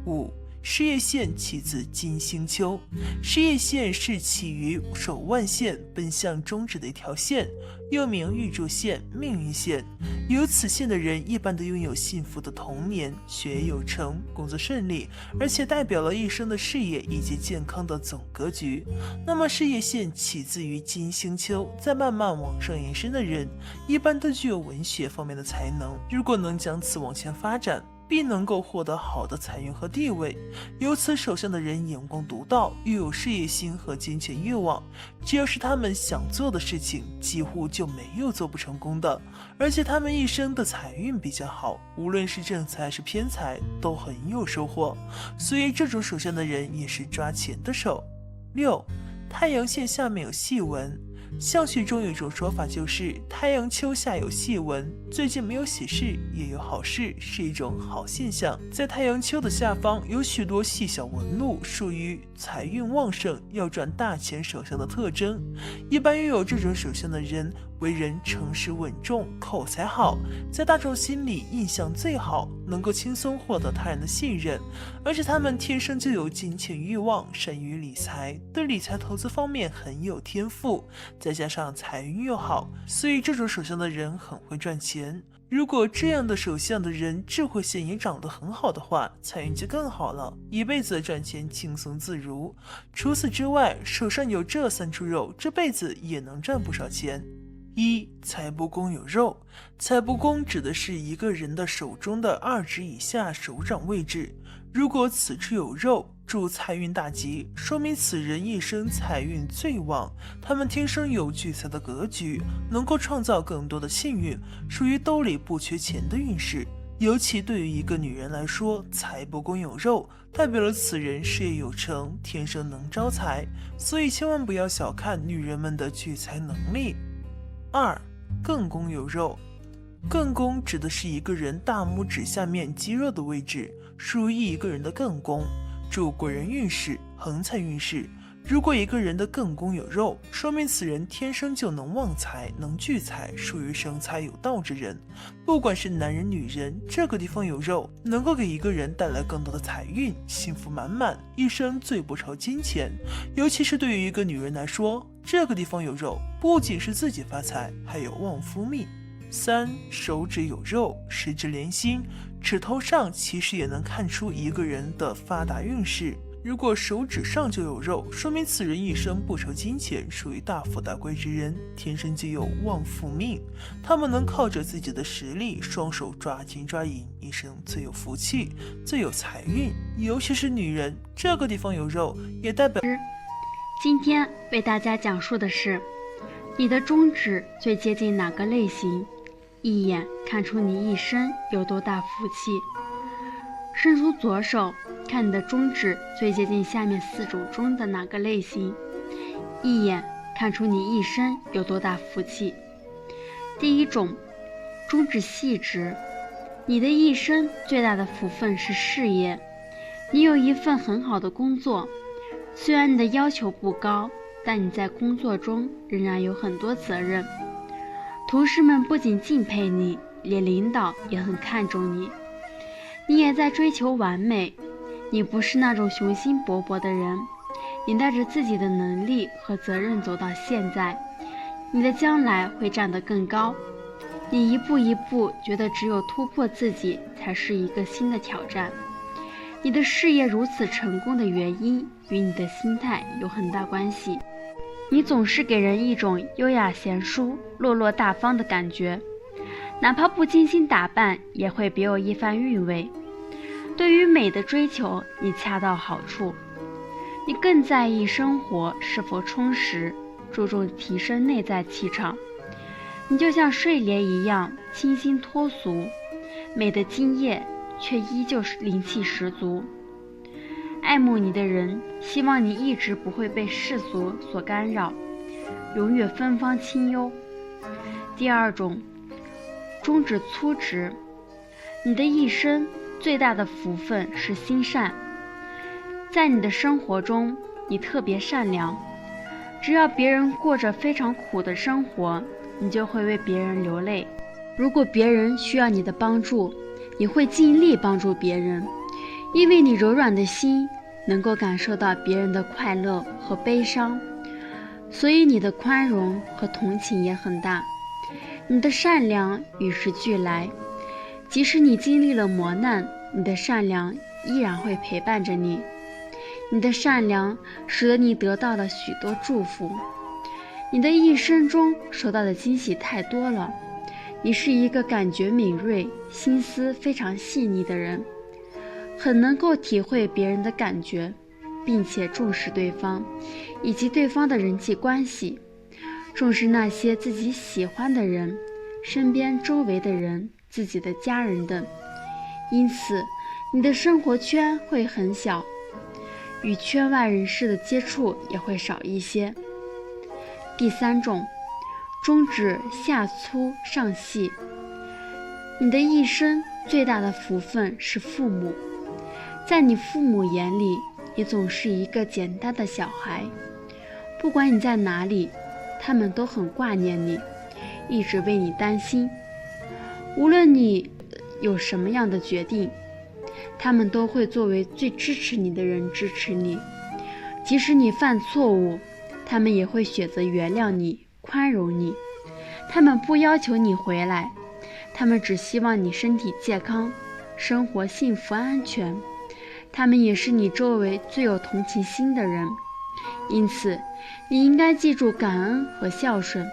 [SPEAKER 4] 五、事业线起自金星丘。事业线是起于手腕线奔向中指的一条线，又名玉柱线、命运线。有此线的人一般都拥有幸福的童年，学业有成，工作顺利，而且代表了一生的事业以及健康的总格局。那么事业线起自于金星丘，再慢慢往上延伸的人，一般都具有文学方面的才能，如果能将此往前发展，必能够获得好的财运和地位。有此手相的人眼光独到，又有事业心和金钱欲望，只要是他们想做的事情，几乎就没有做不成功的。而且他们一生的财运比较好，无论是正财还是偏财都很有收获，所以这种手相的人也是抓钱的手。六、太阳线下面有细纹。相学中有一种说法，就是太阳丘下有细纹，最近没有喜事也有好事，是一种好现象。在太阳丘的下方有许多细小纹路，属于财运旺盛，要赚大钱手相的特征。一般拥有这种手相的人，为人诚实稳重，口才好，在大众心里印象最好，能够轻松获得他人的信任，而且他们天生就有金钱欲望，善于理财，对理财投资方面很有天赋，再加上财运又好，所以这种手相的人很会赚钱。如果这样的手相的人智慧线也长得很好的话，财运就更好了，一辈子赚钱轻松自如。除此之外，手上有这3处肉，这辈子也能赚不少钱。1. 财帛宫有肉。财帛宫指的是一个人的手中的2指以下手掌位置，如果此处有肉，主财运大吉，说明此人一生财运最旺，他们天生有聚财的格局，能够创造更多的幸运，属于兜里不缺钱的运势。尤其对于一个女人来说，财帛宫有肉，代表了此人事业有成，天生能招财，所以千万不要小看女人们的聚财能力。2. 艮宫有肉。艮宫指的是一个人大拇指下面肌肉的位置，属于一个人的艮宫，主贵人运势、横财运势。如果一个人的艮宫有肉，说明此人天生就能旺财，能聚财，属于生财有道之人。不管是男人女人，这个地方有肉，能够给一个人带来更多的财运，幸福满满，一生最不愁金钱。尤其是对于一个女人来说，这个地方有肉，不仅是自己发财，还有旺夫命。3. 手指有肉，十指连心，指头上其实也能看出一个人的发达运势。如果手指上就有肉，说明此人一生不愁金钱，属于大富大贵之人，天生就有旺夫命。他们能靠着自己的实力，双手抓金抓银，一生最有福气，最有财运。尤其是女人，这个地方有肉，也代表
[SPEAKER 5] 今天为大家讲述的是，你的中指最接近哪个类型？一眼看出你一生有多大福气。伸出左手，看你的中指最接近下面4种中的哪个类型，一眼看出你一生有多大福气。第一种，中指细直。你的一生最大的福分是事业，你有一份很好的工作，虽然你的要求不高，但你在工作中仍然有很多责任。同事们不仅敬佩你，连领导也很看重你。你也在追求完美，你不是那种雄心勃勃的人，你带着自己的能力和责任走到现在，你的将来会站得更高。你一步一步觉得只有突破自己才是一个新的挑战。你的事业如此成功的原因与你的心态有很大关系。你总是给人一种优雅贤淑、落落大方的感觉，哪怕不精心打扮也会别有一番韵味。对于美的追求，你恰到好处。你更在意生活是否充实，注重提升内在气场。你就像睡莲一样清新脱俗，美的今夜却依旧是灵气十足。爱慕你的人希望你一直不会被世俗所干扰，永远芬芳清幽。第二种，中指粗直。你的一生最大的福分是心善，在你的生活中，你特别善良。只要别人过着非常苦的生活，你就会为别人流泪。如果别人需要你的帮助，你会尽力帮助别人，因为你柔软的心能够感受到别人的快乐和悲伤，所以你的宽容和同情也很大。你的善良与时俱来，即使你经历了磨难，你的善良依然会陪伴着你。你的善良使得你得到了许多祝福。你的一生中受到的惊喜太多了。你是一个感觉敏锐、心思非常细腻的人，很能够体会别人的感觉，并且重视对方以及对方的人际关系，重视那些自己喜欢的人、身边周围的人、自己的家人等。因此，你的生活圈会很小，与圈外人士的接触也会少一些。第三种，中指下粗上细。你的一生最大的福分是父母，在你父母眼里，你总是一个简单的小孩，不管你在哪里，他们都很挂念你，一直为你担心。无论你有什么样的决定，他们都会作为最支持你的人支持你。即使你犯错误，他们也会选择原谅你，宽容你。他们不要求你回来，他们只希望你身体健康，生活幸福安全。他们也是你周围最有同情心的人。因此，你应该记住感恩和孝顺，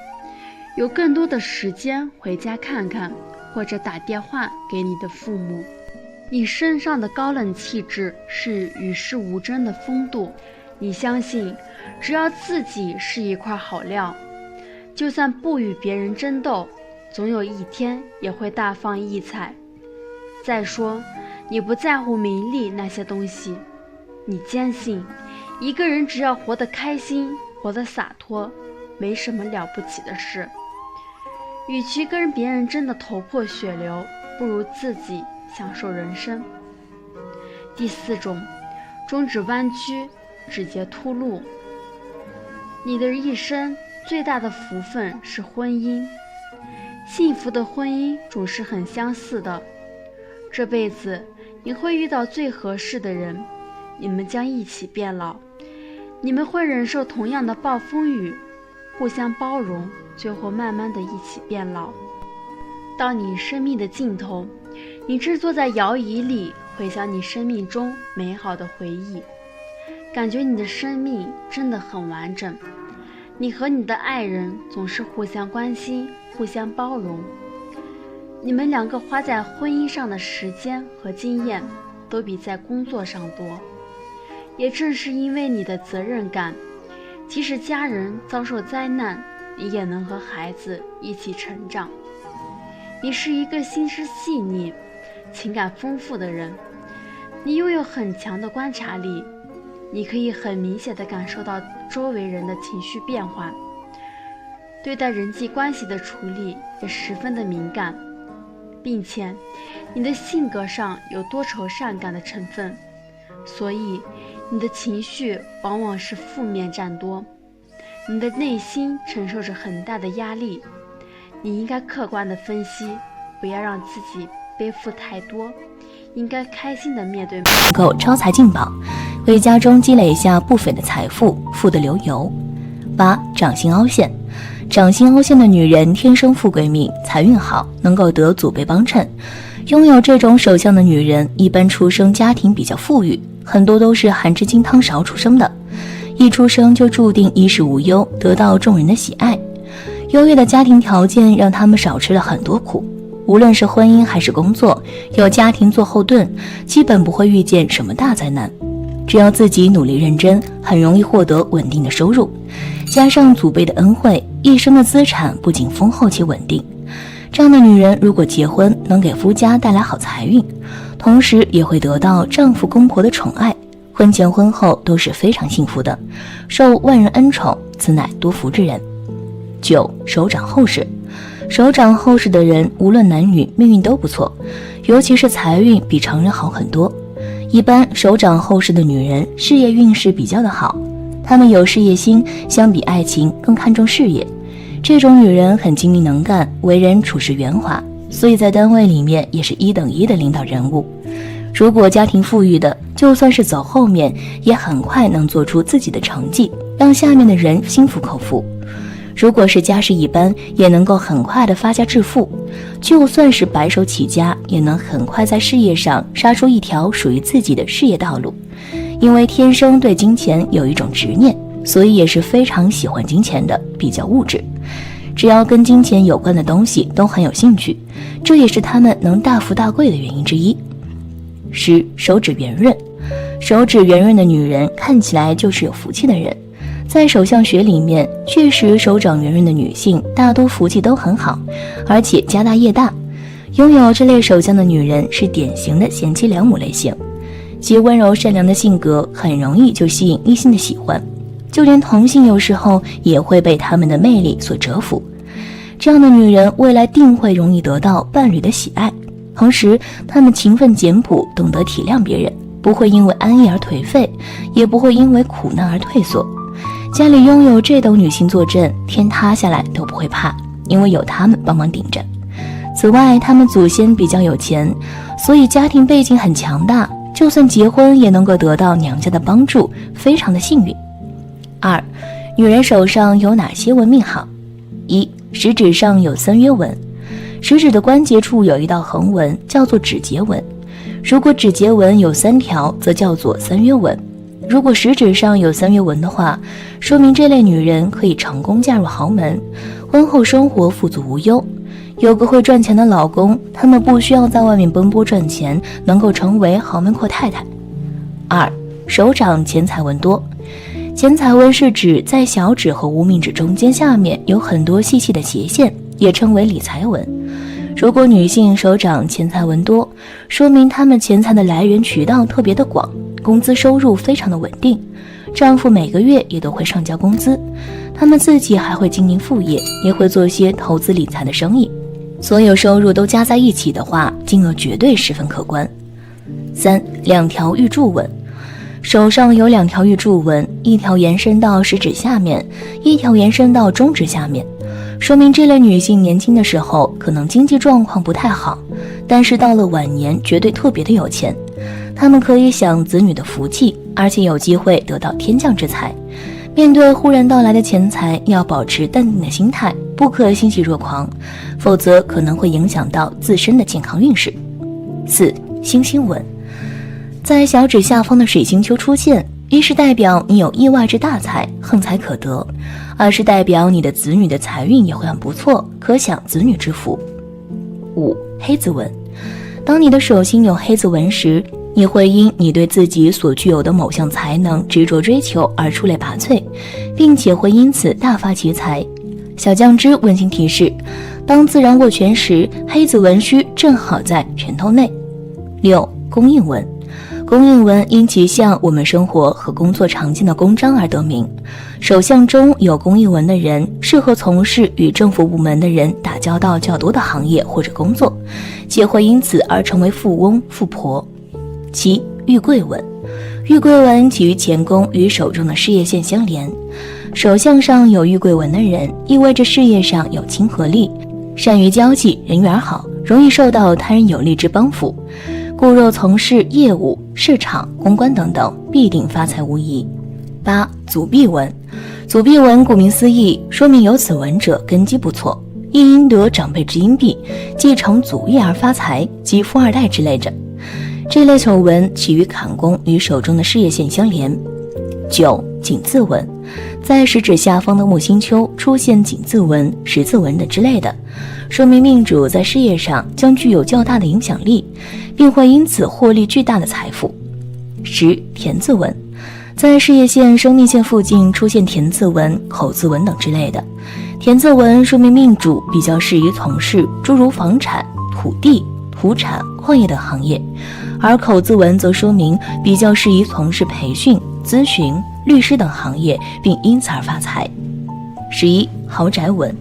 [SPEAKER 5] 有更多的时间回家看看，或者打电话给你的父母。你身上的高冷气质是与世无争的风度，你相信，只要自己是一块好料，就算不与别人争斗，总有一天也会大放异彩。再说，你不在乎名利那些东西，你坚信，一个人只要活得开心，活得洒脱，没什么了不起的事。与其跟别人争得头破血流，不如自己享受人生。第4种，中指弯曲，指节突露。你的一生最大的福分是婚姻，幸福的婚姻总是很相似的。这辈子你会遇到最合适的人，你们将一起变老，你们会忍受同样的暴风雨，互相包容，最后慢慢的一起变老。到你生命的尽头，你正坐在摇椅里，回想你生命中美好的回忆，感觉你的生命真的很完整。你和你的爱人总是互相关心，互相包容。你们两个花在婚姻上的时间和经验都比在工作上多。也正是因为你的责任感，即使家人遭受灾难，你也能和孩子一起成长。你是一个心思细腻、情感丰富的人，你拥有很强的观察力，你可以很明显地感受到周围人的情绪变化，对待人际关系的处理也十分的敏感，并且你的性格上有多愁善感的成分，所以你的情绪往往是负面占多，你的内心承受着很大的压力。你应该客观地分析，不要让自己背负太多，应该开心地面对。
[SPEAKER 1] 能够招财进宝，为家中积累下不菲的财富，富得流油。8. 掌心凹陷，掌心凹陷的女人天生富贵命，财运好，能够得祖辈帮衬。拥有这种手相的女人，一般出生家庭比较富裕，很多都是含着金汤勺出生的，一出生就注定衣食无忧，得到众人的喜爱。优越的家庭条件让他们少吃了很多苦，无论是婚姻还是工作，有家庭做后盾，基本不会遇见什么大灾难。只要自己努力认真，很容易获得稳定的收入，加上祖辈的恩惠，一生的资产不仅丰厚且稳定。这样的女人如果结婚，能给夫家带来好财运，同时也会得到丈夫公婆的宠爱，婚前婚后都是非常幸福的，受万人恩宠，此乃多福之人。9. 手掌厚实，手掌厚实的人无论男女命运都不错，尤其是财运比常人好很多。一般手掌厚实的女人事业运势比较的好，她们有事业心，相比爱情更看重事业。这种女人很精明能干，为人处事圆滑，所以在单位里面也是1等1的领导人物。如果家庭富裕的，就算是走后面，也很快能做出自己的成绩，让下面的人心服口服。如果是家世一般，也能够很快的发家致富，就算是白手起家，也能很快在事业上杀出一条属于自己的事业道路。因为天生对金钱有一种执念，所以也是非常喜欢金钱的，比较物质。只要跟金钱有关的东西都很有兴趣，这也是他们能大富大贵的原因之一。10. 手指圆润，手指圆润的女人看起来就是有福气的人。在手相学里面，确实手掌圆润的女性大多福气都很好，而且家大业大。拥有这类手相的女人是典型的贤妻良母类型，其温柔善良的性格很容易就吸引异性的喜欢，就连同性有时候也会被她们的魅力所折服。这样的女人未来定会容易得到伴侣的喜爱，同时她们勤奋简朴，懂得体谅别人，不会因为安逸而颓废，也不会因为苦难而退缩。家里拥有这等女性坐镇，天塌下来都不会怕，
[SPEAKER 6] 因为有他们帮忙顶着。此外，他们祖先比较有钱，所以家庭背景很强大，就算结婚也能够得到娘家的帮助，非常的幸运。2. 女人手上有哪些纹命好？ 1. 食指上有3约纹，食指的关节处有一道横纹，叫做指节纹。如果指节纹有3条，则叫做3约纹。如果食指上有3约纹的话，说明这类女人可以成功嫁入豪门，婚后生活富足无忧，有个会赚钱的老公，他们不需要在外面奔波赚钱，能够成为豪门阔太太。2. 手掌钱财纹多。钱财纹是指在小指和无名指中间下面有很多细细的斜线，也称为理财纹。如果女性手掌钱财纹多，说明她们钱财的来源渠道特别的广，工资收入非常的稳定，丈夫每个月也都会上交工资，她们自己还会经营副业，也会做些投资理财的生意，所有收入都加在一起的话，金额绝对十分可观。3. 2条玉柱纹。手上有2条玉柱纹，一条延伸到食指下面，一条延伸到中指下面，说明这类女性年轻的时候可能经济状况不太好，但是到了晚年绝对特别的有钱，她们可以享子女的福气，而且有机会得到天降之财。面对忽然到来的钱财，要保持淡定的心态，不可欣喜若狂，否则可能会影响到自身的健康运势。4. 星星纹。在小指下方的水星丘出现，一是代表你有意外之大财，横财可得；二是代表你的子女的财运也会很不错，可享子女之福。5. 黑子纹。当你的手心有黑子纹时，你会因你对自己所具有的某项才能执着追求而出类拔萃，并且会因此大发其财。小酱汁温馨提示：当自然握拳时，黑子纹须正好在拳头内。6. 公印纹。公印纹因其像我们生活和工作常见的公章而得名，手相中有公印纹的人适合从事与政府部门的人打交道较多的行业或者工作，且会因此而成为富翁富婆。7. 玉桂纹。玉桂纹起于前宫，与手中的事业线相连，手相上有玉桂纹的人意味着事业上有亲和力，善于交际，人缘好，容易受到他人有力之帮扶，故若从事业务、市场、公关等等，必定发财无疑。8. 祖弼纹。祖弼纹顾名思义，说明有此纹者根基不错，亦因得长辈之荫庇，继承祖业而发财，即富二代之类着。这类丑纹起于坎宫，与手中的事业线相连。9. 井字纹。在食指下方的木星丘出现井字纹、十字纹等之类的，说明命主在事业上将具有较大的影响力，并会因此获利巨大的财富。10. 田字纹。在事业线、生命线附近出现田字纹、口字纹等之类的，田字纹说明命主比较适宜从事诸如房产、土地、土产、矿业等行业，而口字纹则说明比较适宜从事培训、咨询、律师等行业，并因此而发财。11. 豪宅纹。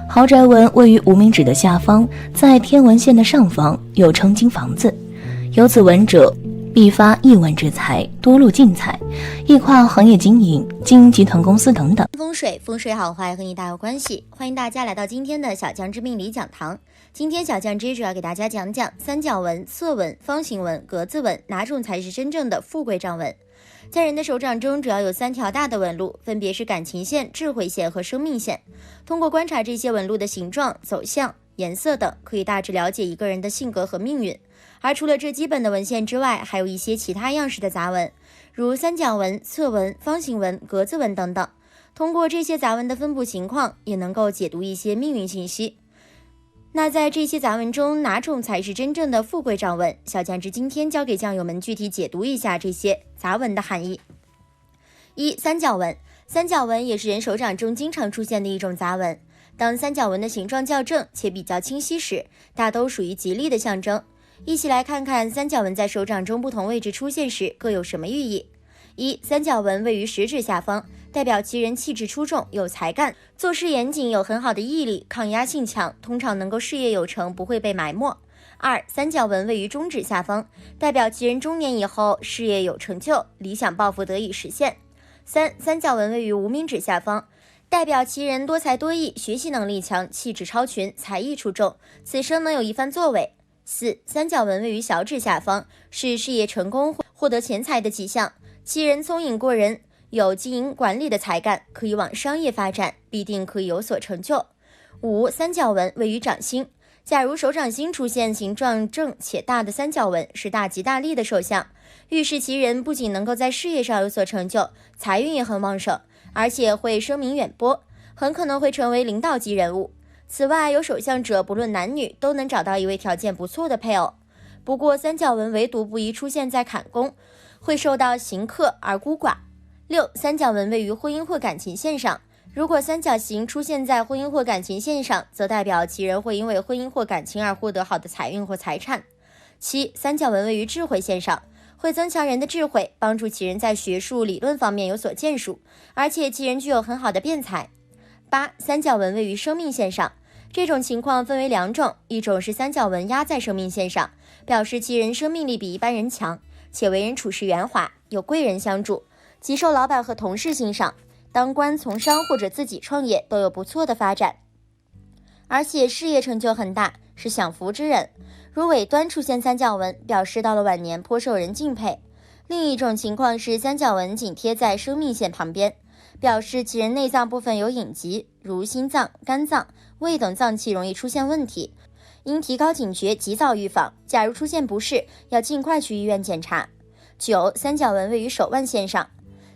[SPEAKER 6] 豪宅纹位于无名指的下方，在天文线的上方，又称金房子。有此纹者必发亿万之财，多路进财，易跨行业经营、经营集团公司等等。
[SPEAKER 7] 风水好坏和你大有关系。欢迎大家来到今天的小酱汁命理讲堂。今天小酱汁主要给大家讲讲三角纹、色纹、方形纹、格子纹哪种才是真正的富贵掌纹。在人的手掌中主要有3条大的纹路，分别是感情线、智慧线和生命线。通过观察这些纹路的形状、走向、颜色等，可以大致了解一个人的性格和命运。而除了这基本的纹线之外，还有一些其他样式的杂纹，如三角纹、侧纹、方形纹、格子纹等等。通过这些杂纹的分布情况，也能够解读一些命运信息。那在这些杂纹中，哪种才是真正的富贵掌纹？小酱汁今天教给酱友们具体解读一下这些杂纹的含义。1. 三角纹。三角纹也是人手掌中经常出现的一种杂纹。当三角纹的形状较正且比较清晰时，大都属于吉利的象征。一起来看看三角纹在手掌中不同位置出现时各有什么寓意。1. 三角纹位于食指下方，代表其人气质出众，有才干，做事严谨，有很好的毅力，抗压性强，通常能够事业有成，不会被埋没。2. 三角纹位于中指下方，代表其人中年以后事业有成就，理想抱负得以实现。3. 三角纹位于无名指下方，代表其人多才多艺，学习能力强，气质超群，才艺出众，此生能有一番作为。4. 三角纹位于小指下方，是事业成功、获得钱财的迹象，其人聪颖过人，有经营管理的才干，可以往商业发展，必定可以有所成就。5. 三角纹位于掌心，假如手掌心出现形状正且大的三角纹，是大吉大利的手相，预示其人不仅能够在事业上有所成就，财运也很旺盛，而且会声名远播，很可能会成为领导级人物。此外，有手相者不论男女都能找到一位条件不错的配偶。不过三角纹唯独不宜出现在坎宫，会受到刑克而孤寡。6. 三角纹位于婚姻或感情线上，如果三角形出现在婚姻或感情线上，则代表其人会因为婚姻或感情而获得好的财运或财产。7. 三角纹位于智慧线上，会增强人的智慧，帮助其人在学术理论方面有所建树，而且其人具有很好的辩才。8. 三角纹位于生命线上，这种情况分为2种，一种是三角纹压在生命线上，表示其人生命力比一般人强，且为人处事圆滑，有贵人相助，极受老板和同事欣赏，当官从商或者自己创业都有不错的发展，而且事业成就很大，是享福之人。如尾端出现三角纹，表示到了晚年颇受人敬佩。另一种情况是三角纹紧贴在生命线旁边，表示其人内脏部分有隐疾，如心脏、肝脏、胃等脏器容易出现问题，应提高警觉，及早预防。假如出现不适，要尽快去医院检查。9. 三角纹位于手腕线上，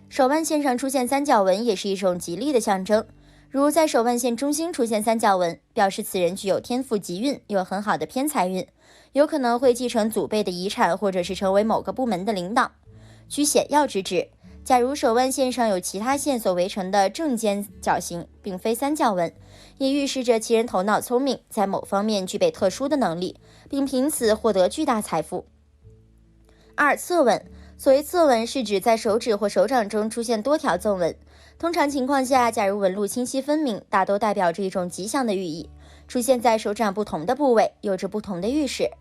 [SPEAKER 7] 手腕线上出现三角纹也是一种吉利的象征，如在手腕线中心出现三角纹，表示此人具有天赋吉运，有很好的偏财运，有可能会继承祖辈的遗产，或者是成为某个部门的领导，居显要之职。假如手腕线上有其他线所围成的正尖角形，并非三角纹，也预示着其人头脑聪明，在某方面具备特殊的能力，并凭此获得巨大财富。2. 侧纹，所谓侧纹是指在手指或手掌中出现多条纵纹，通常情况下，假如纹路清晰分明，大都代表着一种吉祥的寓意，出现在手掌不同的部位，有着不同的预示。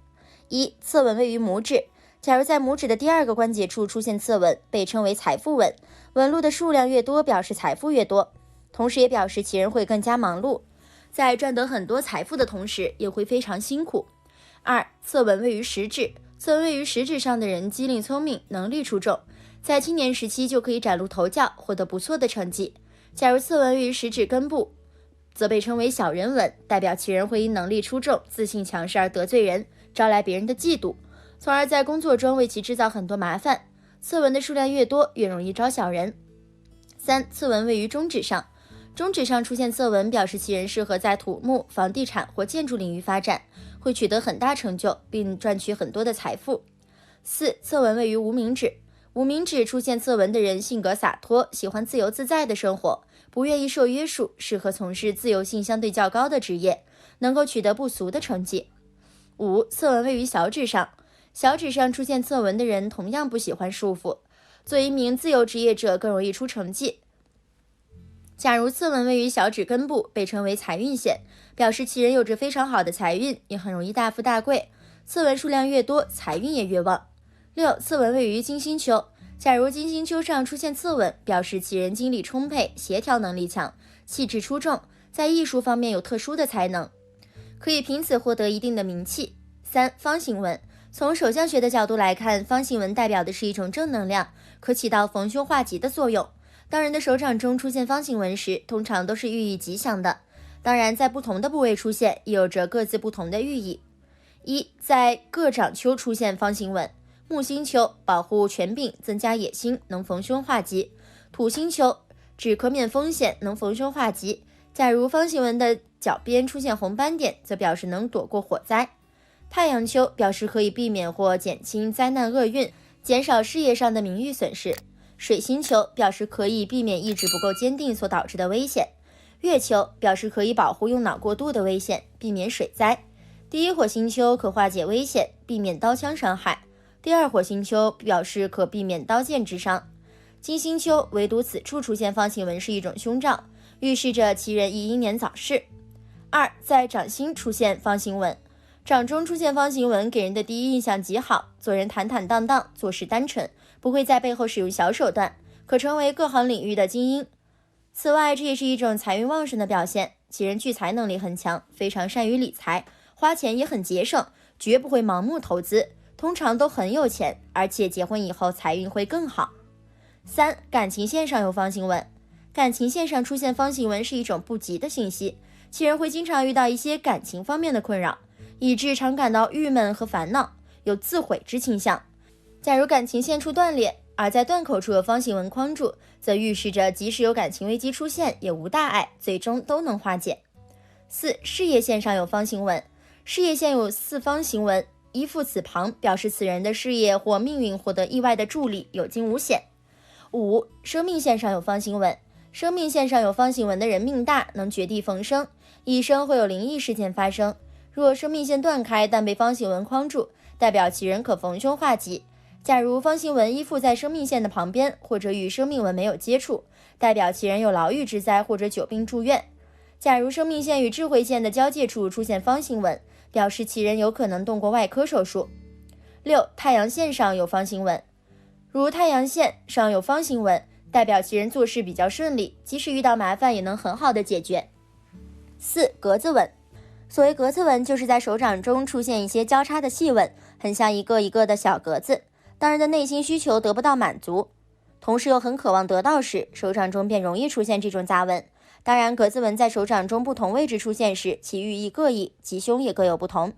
[SPEAKER 7] 1. 侧纹位于拇指，假如在拇指的第2个关节处出现侧纹，被称为财富纹，纹路的数量越多，表示财富越多，同时也表示其人会更加忙碌，在赚得很多财富的同时，也会非常辛苦。2. 侧纹位于食指，侧纹位于食指上的人机灵聪明，能力出众，在青年时期就可以崭露头角，获得不错的成绩。假如侧纹位于食指根部，则被称为小人纹，代表其人会因能力出众、自信强势而得罪人，招来别人的嫉妒，从而在工作中为其制造很多麻烦。侧纹的数量越多，越容易招小人。3. 侧纹位于中指上，中指上出现侧纹，表示其人适合在土木、房地产或建筑领域发展，会取得很大成就，并赚取很多的财富。4. 侧纹位于无名指，无名指出现侧纹的人性格洒脱，喜欢自由自在的生活，不愿意受约束，适合从事自由性相对较高的职业，能够取得不俗的成绩。5. 侧纹位于小指上，小指上出现侧纹的人同样不喜欢束缚，作为一名自由职业者更容易出成绩。假如侧纹位于小指根部，被称为财运线，表示其人有着非常好的财运，也很容易大富大贵，侧纹数量越多，财运也越旺。6. 侧纹位于金星丘，假如金星丘上出现侧纹，表示其人精力充沛，协调能力强，气质出众，在艺术方面有特殊的才能，可以凭此获得一定的名气。3. 方形纹，从手相学的角度来看，方形纹代表的是一种正能量，可起到逢凶化吉的作用。当人的手掌中出现方形纹时，通常都是寓意吉祥的，当然在不同的部位出现，也有着各自不同的寓意。1. 在各掌丘出现方形纹，木星丘保护权柄，增加野心，能逢凶化吉；土星丘指可免风险，能逢凶化吉。假如方形纹的角边出现红斑点，则表示能躲过火灾。太阳丘表示可以避免或减轻灾难厄运，减少事业上的名誉损失。水星球表示可以避免意志不够坚定所导致的危险。月球表示可以保护用脑过度的危险，避免水灾。第一火星丘可化解危险，避免刀枪伤害。第二火星丘表示可避免刀剑之伤。金星丘唯独此处出现方形纹是一种凶兆，预示着其人易英年早逝。2. 在掌心出现方形纹，掌中出现方形纹给人的第一印象极好，做人坦坦荡荡，做事单纯，不会在背后使用小手段，可成为各行领域的精英。此外，这也是一种财运旺盛的表现，其人聚财能力很强，非常善于理财，花钱也很节省，绝不会盲目投资，通常都很有钱，而且结婚以后财运会更好。3. 感情线上有方形纹。感情线上出现方形纹是一种不吉的信息，其人会经常遇到一些感情方面的困扰，以致常感到郁闷和烦恼，有自毁之倾向。假如感情线处断裂，而在断口处有方形纹框住，则预示着即使有感情危机出现，也无大碍，最终都能化解。4. 事业线上有方形纹。事业线有4方形纹依附此旁，表示此人的事业或命运获得意外的助力，有惊无险。5. 生命线上有方形纹。生命线上有方形纹的人命大，能绝地逢生，一生会有灵异事件发生。若生命线断开但被方形纹框住，代表其人可逢凶化吉。假如方形纹依附在生命线的旁边，或者与生命纹没有接触，代表其人有牢狱之灾或者久病住院。假如生命线与智慧线的交界处出现方形纹，表示其人有可能动过外科手术。6. 太阳线上有方形纹。如太阳线上有方形纹，代表其人做事比较顺利，即使遇到麻烦也能很好的解决。4. 格子纹。所谓格子纹，就是在手掌中出现一些交叉的细纹，很像一个一个的小格子。当人的内心需求得不到满足，同时又很渴望得到时，手掌中便容易出现这种杂纹。当然，格子纹在手掌中不同位置出现时，其寓意各异，吉凶也各有不同。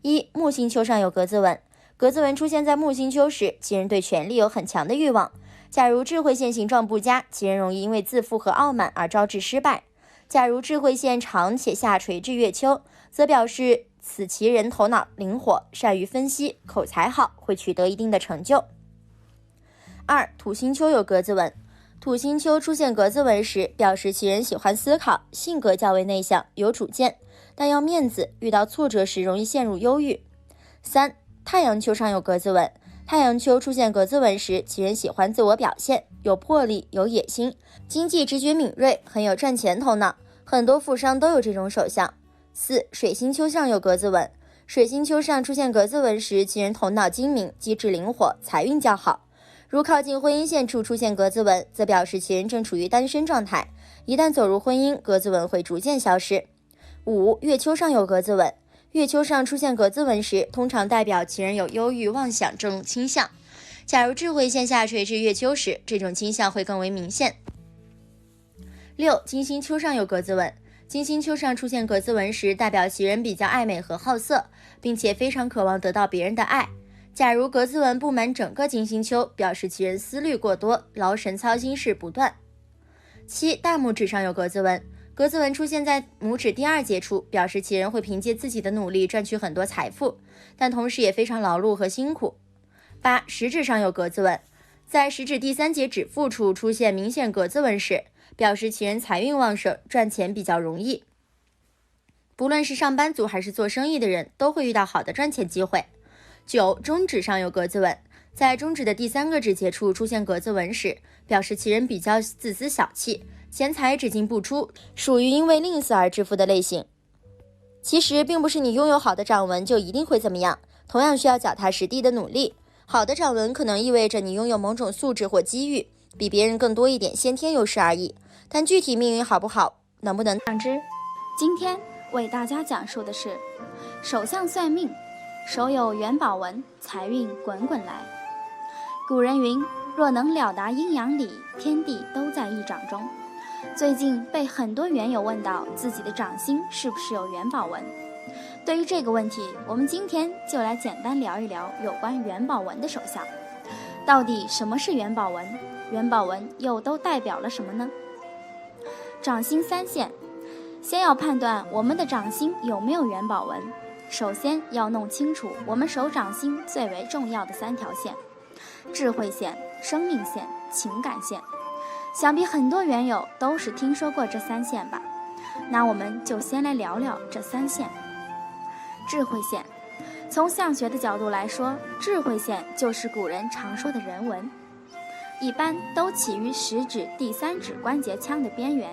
[SPEAKER 7] 1. 木星丘上有格子纹。格子纹出现在木星丘时，其人对权力有很强的欲望。假如智慧线形状不佳，其人容易因为自负和傲慢而招致失败。假如智慧线长且下垂至月丘，则表示此其人头脑灵活，善于分析，口才好，会取得一定的成就。2. 土星丘有格子纹。土星丘出现格子纹时，表示其人喜欢思考，性格较为内向，有主见，但要面子，遇到挫折时容易陷入忧郁。3. 太阳丘上有格子纹。太阳丘出现格子纹时，其人喜欢自我表现，有魄力，有野心，经济直觉敏锐，很有赚钱头脑，很多富商都有这种手相。4. 水星丘上有格子纹。水星丘上出现格子纹时，其人头脑精明，机智灵活，财运较好。如靠近婚姻线处出现格子纹，则表示其人正处于单身状态，一旦走入婚姻，格子纹会逐渐消失。5. 月丘上有格子纹。月丘上出现格子纹时，通常代表其人有忧郁、妄想症倾向。假如智慧线下垂至月丘时，这种倾向会更为明显。6. 金星丘上有格子纹。金星丘上出现格子纹时，代表其人比较爱美和好色，并且非常渴望得到别人的爱。假如格子纹布满整个金星丘，表示其人思虑过多，劳神操心事不断。7. 大拇指上有格子纹。格子纹出现在拇指第2节处，表示其人会凭借自己的努力赚取很多财富，但同时也非常劳碌和辛苦。8. 食指上有格子纹。在食指第3节指腹处出现明显格子纹时，表示其人财运旺盛，赚钱比较容易。不论是上班族还是做生意的人，都会遇到好的赚钱机会。9. 中指上有格子纹。在中指的第3个指节处出现格子纹时，表示其人比较自私小气，钱财只进不出，属于因为吝啬而致富的类型。其实并不是你拥有好的掌纹就一定会怎么样，同样需要脚踏实地的努力。好的掌纹可能意味着你拥有某种素质或机遇，比别人更多一点先天优势而已，但具体命运好不好，能不能
[SPEAKER 3] 今天为大家讲述的是手相算命，手有元宝纹，财运滚滚来。古人云，若能了达阴阳理，天地都在一掌中。最近被很多缘友问到自己的掌心是不是有元宝纹。对于这个问题，我们今天就来简单聊一聊有关元宝纹的手相。到底什么是元宝纹？元宝纹又都代表了什么呢？掌心3线，先要判断我们的掌心有没有元宝纹。首先要弄清楚我们手掌心最为重要的3条线：智慧线、生命线、情感线。想必很多缘友都是听说过这3线吧？那我们就先来聊聊这3线。智慧线，从相学的角度来说，智慧线就是古人常说的人纹，一般都起于食指第3指关节腔的边缘，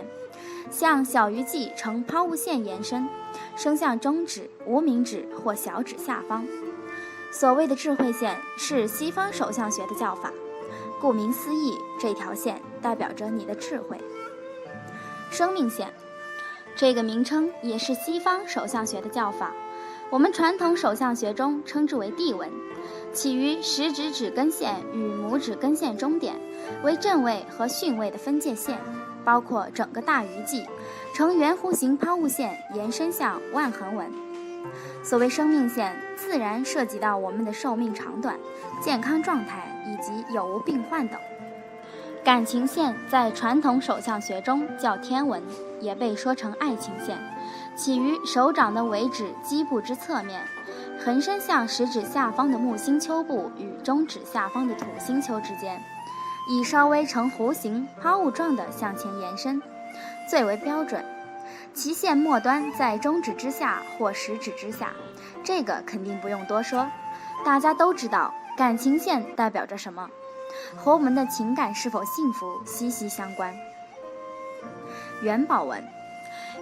[SPEAKER 3] 向小鱼际呈抛物线延伸，伸向中指、无名指或小指下方。所谓的智慧线是西方手相学的叫法，顾名思义，这条线代表着你的智慧。
[SPEAKER 8] 生命线。这个名称也是西方手相学的叫法，我们传统手相学中称之为地纹，起于食指指根线与拇指根线中点，为正位和巽位的分界线，包括整个大鱼际，呈圆弧形抛物线延伸向万横纹。所谓生命线，自然涉及到我们的寿命长短、健康状态以及有无病患等。感情线在传统手相学中叫天纹，也被说成爱情线，起于手掌的尾指基部之侧面，横伸向食指下方的木星丘部与中指下方的土星丘之间，以稍微呈弧形抛物状的向前延伸，最为标准。其线末端在中指之下或食指之下，这个肯定不用多说，大家都知道感情线代表着什么，和我们的情感是否幸福息息相关。元宝纹，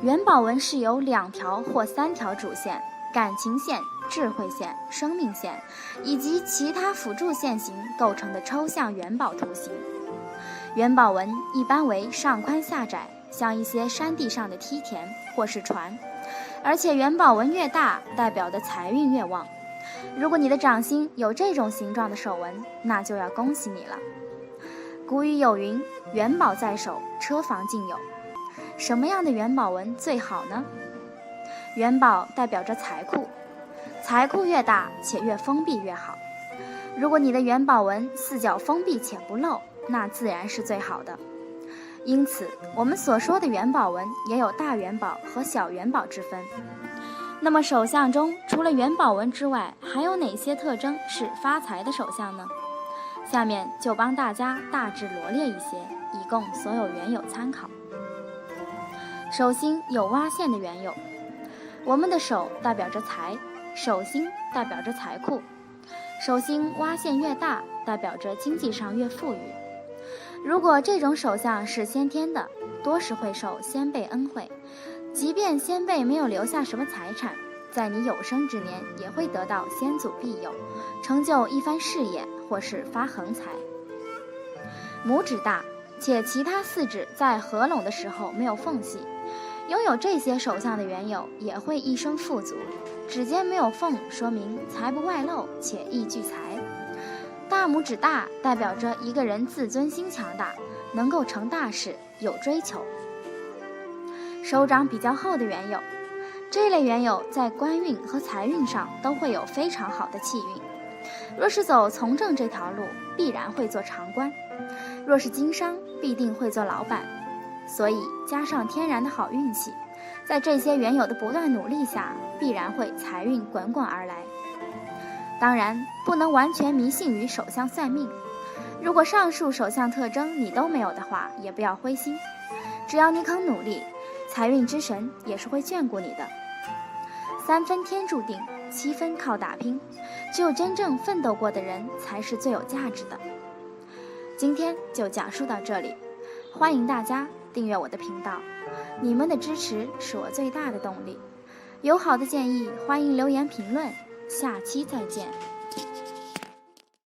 [SPEAKER 8] 元宝纹是由2条或3条主线、感情线、智慧线、生命线以及其他辅助线型构成的抽象元宝图形。元宝纹一般为上宽下窄，像一些山地上的梯田或是船，而且元宝纹越大，代表的财运越旺。如果你的掌心有这种形状的手纹，那就要恭喜你了。古语有云，元宝在手，车房尽有。什么样的元宝纹最好呢？元宝代表着财库，财库越大且越封闭越好。如果你的元宝纹四角封闭且不露，那自然是最好的。因此我们所说的元宝纹也有大元宝和小元宝之分。那么手相中除了元宝纹之外，还有哪些特征是发财的手相呢？下面就帮大家大致罗列一些，以供所有缘友参考。手心有挖线的缘友，我们的手代表着财，手心代表着财库，手心挖线越大，代表着经济上越富裕。如果这种手相是先天的，多是会受先辈恩惠，即便先辈没有留下什么财产，在你有生之年也会得到先祖庇佑，成就一番事业或是发横财。拇指大且其他4指在合拢的时候没有缝隙，拥有这些手相的缘友也会一生富足。指尖没有缝，说明财不外露且易聚财。大拇指大代表着一个人自尊心强大，能够成大事，有追求。手掌比较厚的缘友，这类缘友在官运和财运上都会有非常好的气运。若是走从政这条路，必然会做长官；若是经商，必定会做老板。所以加上天然的好运气，在这些缘友的不断努力下，必然会财运滚滚而来。当然不能完全迷信于手相算命，如果上述手相特征你都没有的话，也不要灰心，只要你肯努力，财运之神也是会眷顾你的。3分天注定，7分靠打拼，只有真正奋斗过的人才是最有价值的。今天就讲述到这里，欢迎大家订阅我的频道，你们的支持是我最大的动力。有好的建议欢迎留言评论，下期再见。